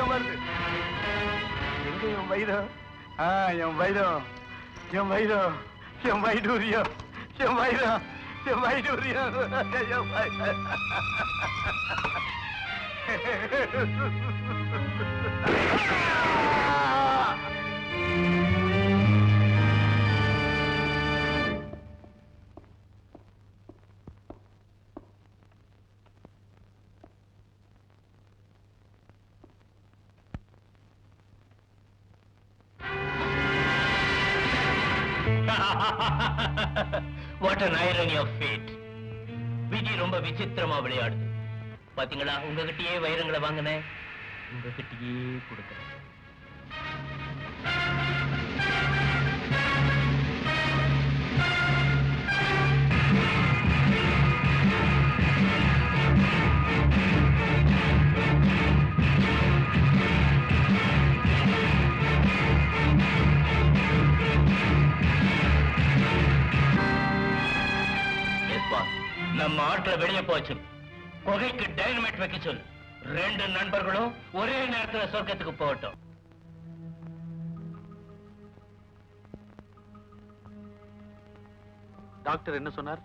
வருது. எங்க என் வைரம்? என் வைரம், என் வைரம், என் வைடூரியம், என் வைரம், என் வைடூரியம், என் வைரம். What an irony of fate. விதி ரொம்ப விசித்திரமா விளையாடுது. பாத்தீங்களா, உங்ககிட்டயே வைரங்களை வாங்கினேன், உங்ககிட்டயே கொடுக்கிறேன். நம்ம ஆட்களை வெளியே போச்சு. குகைக்கு டைனமைட் வைக்க சொல்லு. 2 நண்பர்களும் ஒரே நேரத்தில் சொர்க்கத்துக்கு போகட்டும். டாக்டர் என்ன சொன்னார்?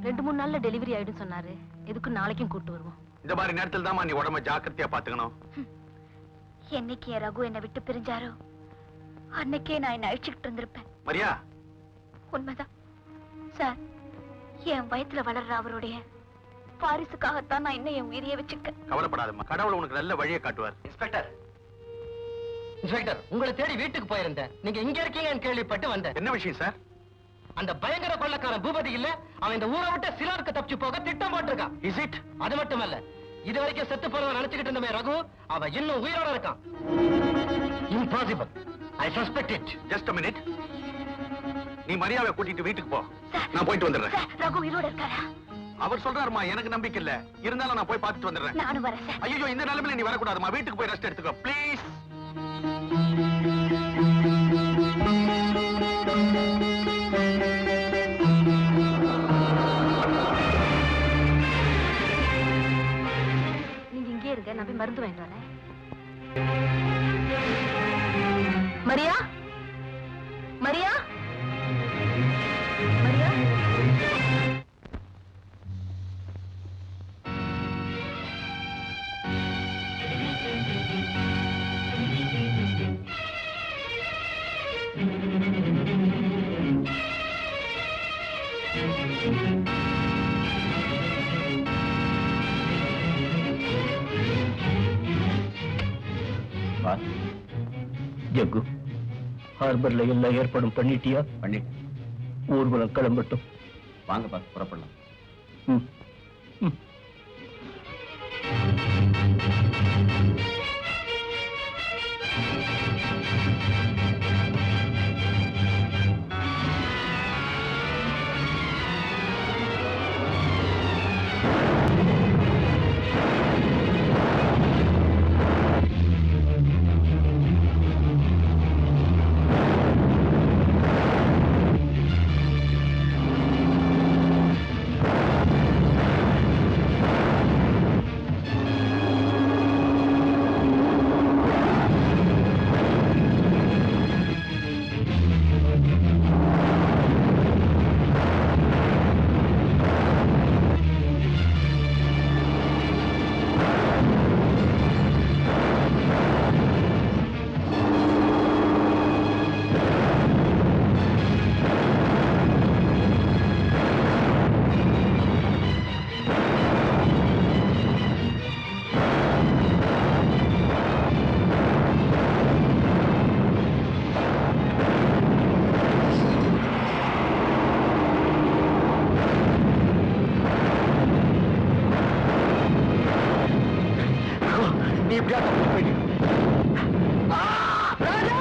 2-3 நாள்ல டெலிவரி ஆயிடும் சொன்னாரு. எதுக்கு நாளைக்கும் கூட்டு வருவோம். இந்த மாதிரி நேரத்தில் தான் நீ உடம்ப ஜாக்கிரதையா பாத்துக்கணும். என்னைக்கு என் ரகு என்னை விட்டு பிரிஞ்சாரோ அன்னைக்கே நான் என்ன அழிச்சுக்கிட்டு இருந்திருப்பேன். மரியா, உண்மைதான் சார். என் வயத்துல வளர்ற அவருடைய பாரிசுக்காகத்தான் நான் இன்னும் என் உயிரையே வச்சுக்கேன். கவலைப்படாதம்மா, கடவுள் உனக்கு நல்ல வழியை காட்டுவார். இன்ஸ்பெக்டர், உங்களை தேடி வீட்டுக்கு போயிருந்தேன். நீங்க இங்க இருக்கீங்கன்னு கேள்விப்பட்டு வந்தேன். என்ன விஷயம் சார்? அந்த பயங்கர கொள்ளக்காரன் பூபதி இல்ல, அவன் இந்த ஊரை விட்டு சிலாருக்கு தப்பிச்சு போக திட்டம் போட்டிருக்கான். Is it? அது மட்டுமல்ல, இது வரைக்கும் செத்து போறவன் நினைச்சுக்கிட்டு இருந்தமே ரகு, அவன் இன்னும் உயிரோட இருக்கான். Impossible. I suspect it. Just a minute. நீ மரியாதை கூட்டிட்டு வீட்டுக்கு போ. நான் போயிட்டு வந்துடுறேன். ரகு உயிரோட இருக்காரா? அவர் சொல்றாருமா, எனக்கு நம்பிக்கை இல்ல. இருந்தாலும் நான் போய் பார்த்துட்டு வந்துடுறேன். நானும் வரேன் சார். ஐயோ, இந்த நிலைமையில நீ வரக்கூடாதுமா. வீட்டுக்கு போய் ரெஸ்ட் எடுத்துக்கோ ப்ளீஸ். நீங்க இங்கே இருங்க, நான் போய் மருந்து வாங்கிட்டு வரேன். மரியா, மரியா, மரியா. ஜக்கு, ஹார்பர்ல எல்லா ஏற்பாடும் பண்ணிட்டியா? பண்ணிட்டு ஊர்வலம் கிளம்பட்டும். வாங்கப்பா, புறப்படலாம். ம், ம். நீ எப்படியா போயிடு. ராஜா!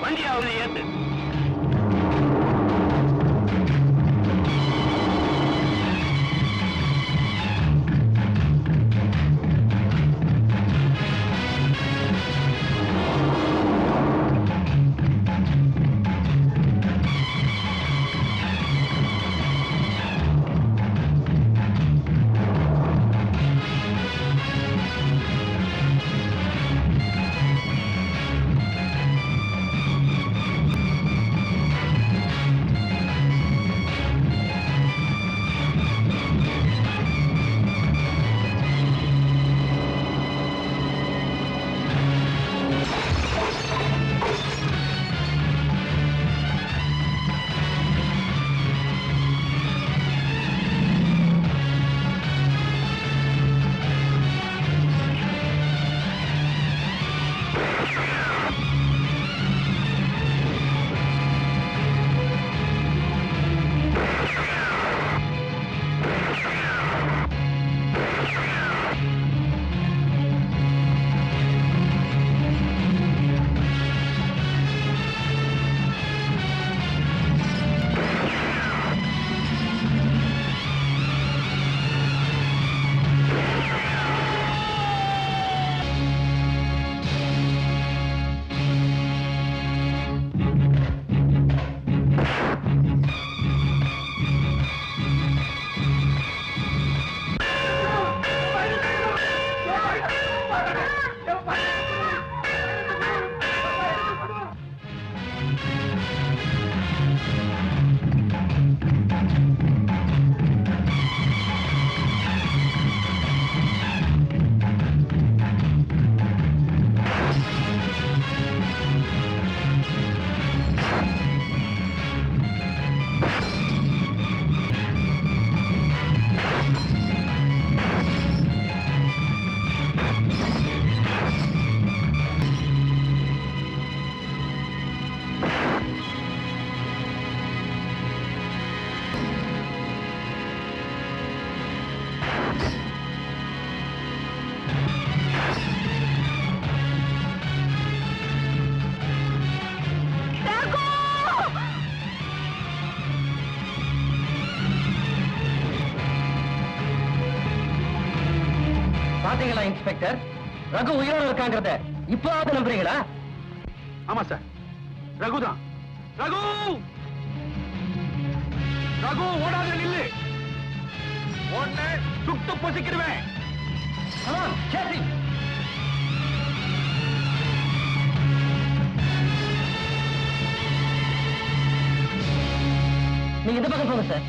வண்டியா அவனை ஏத்து. பாத்தீங்களா இன்ஸ்பெக்டர், ரகு உயிரோட இருக்காங்கிறத இப்போது நம்புறீங்களா? ஆமா சார், ரகுதான். ரகு! ரகு, ஓடாத நில்லு. உன்னை சுட்டு பொசிக்கிடுவேன். நீங்க இந்த பக்கம் போங்க சார்.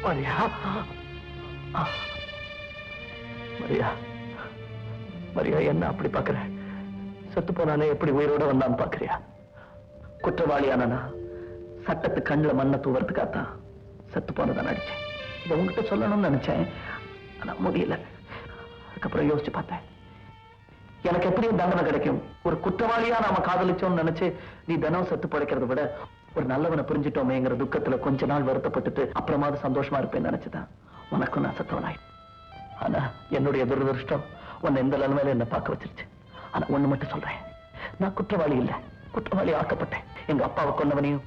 மரியா, மரியா, மரியா, என்ன அப்படி பாக்குற? செத்து போனானே எப்படி உயிரோட வந்தான்னு பாக்குறியா? குற்றவாளியானா சட்டத்து கண்ணுல மண்ணை தூவறதுக்காகத்தான் செத்து போனதான் நடிச்சேன். இதை உங்ககிட்ட சொல்லணும்னு நினைச்சேன், ஆனா முடியல. அதுக்கப்புறம் யோசிச்சு பார்த்தேன், எனக்கு எப்படியும் தண்டனை கிடைக்கும். ஒரு குற்றவாளியா நாம காதலிச்சோம்னு நினைச்சு நீ தினம் செத்து படைக்கிறத விட ஒரு நல்லவனை புரிஞ்சிட்டோமேங்கிற துக்கத்துல கொஞ்ச நாள் வருத்தப்பட்டுட்டு அப்புறமாவது சந்தோஷமா இருப்பேன்னு நினைச்சுதான் உனக்கும் நான் செத்தவனாய். ஆனா என்னுடைய துரதிருஷ்டம் உன்னை எந்த நிலைமையில என்ன பார்க்க வச்சிருச்சு. ஆனா ஒண்ணு மட்டும் சொல்றேன், நான் குற்றவாளி இல்ல, குற்றவாளி ஆக்கப்பட்டேன். எங்க அப்பாவை கொண்டவனையும்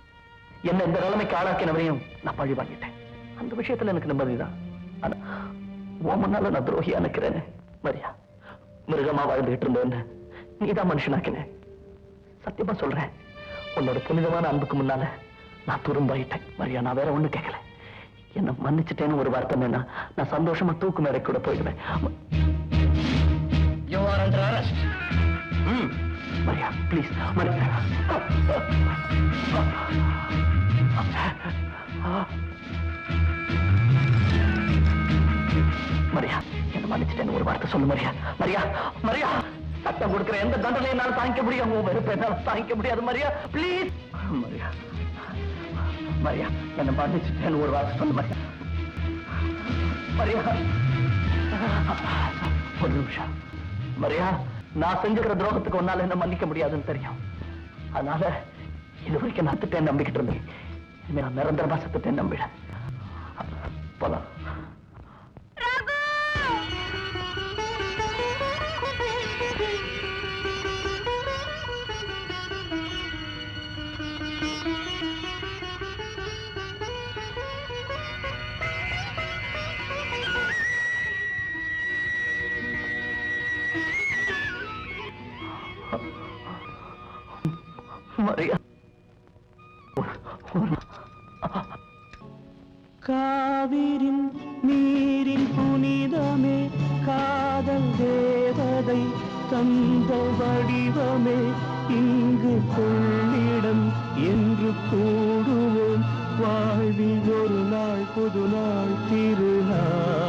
என்ன இந்த நிலைமைக்கு ஆளாக்கினவனையும் நான் பழி வாங்கிட்டேன். அந்த விஷயத்துல எனக்கு நிம்மதிதான். ஆனா உன் முன்னால நான் துரோகியா நிக்கிறேன் மரியா. மிருகமா வாழ்ந்துகிட்டு இருந்தேன்னு நீதான் மனுஷனாக்கின. சத்தியமா சொல்றேன், உன்னோட புனிதமான அன்புக்கு முன்னால நான் துரும்பாயிட்டேன் மரியா. நான் வேற ஒண்ணு கேட்கல, என்ன மன்னிச்சுட்டேன்னு ஒரு வார்த்தை வேணா நான் சந்தோஷமா தூக்கு மேடை கூட போயிடுவேன். You are under arrest. Maria please, Maria. Maria என்ன மன்னிச்சுட்டேன்னு ஒரு வார்த்தை சொல்லு மரியா. மரியா மரியா, சட்டம் கொடுக்கிற எந்த தண்டனையும் என்னால தாங்கிக்க முடியும், உன் வெறுப்பை என்னால தாங்கிக்க முடியாது மரியா. ப்ளீஸ் மரியா. மரியா என்ன மன்னிச்சுட்டேன்னு ஒரு வார்த்தை சொல்லு மரியா. மரியா ஒரு நிமிஷம். மரியா, நான் செஞ்சுக்கிற துரோகத்துக்கு ஒன்னால என்ன மன்னிக்க முடியாதுன்னு தெரியும். அதனால இது வரைக்கும் நான் செத்துட்டேன் நம்பிக்கிட்டு இருந்தேன். இனிமே நான் நிரந்தரமா செத்துட்டேன் நம்பிட போலாம். மரியா, காவிரின் நீரின் புனிதமே, காதல் தேவதை தந்த வடிவமே, இங்கு கொள்ளிடம் என்று கூடுவோம், வாழ்வில் ஒரு நாள் புது நாள் திருநாள்.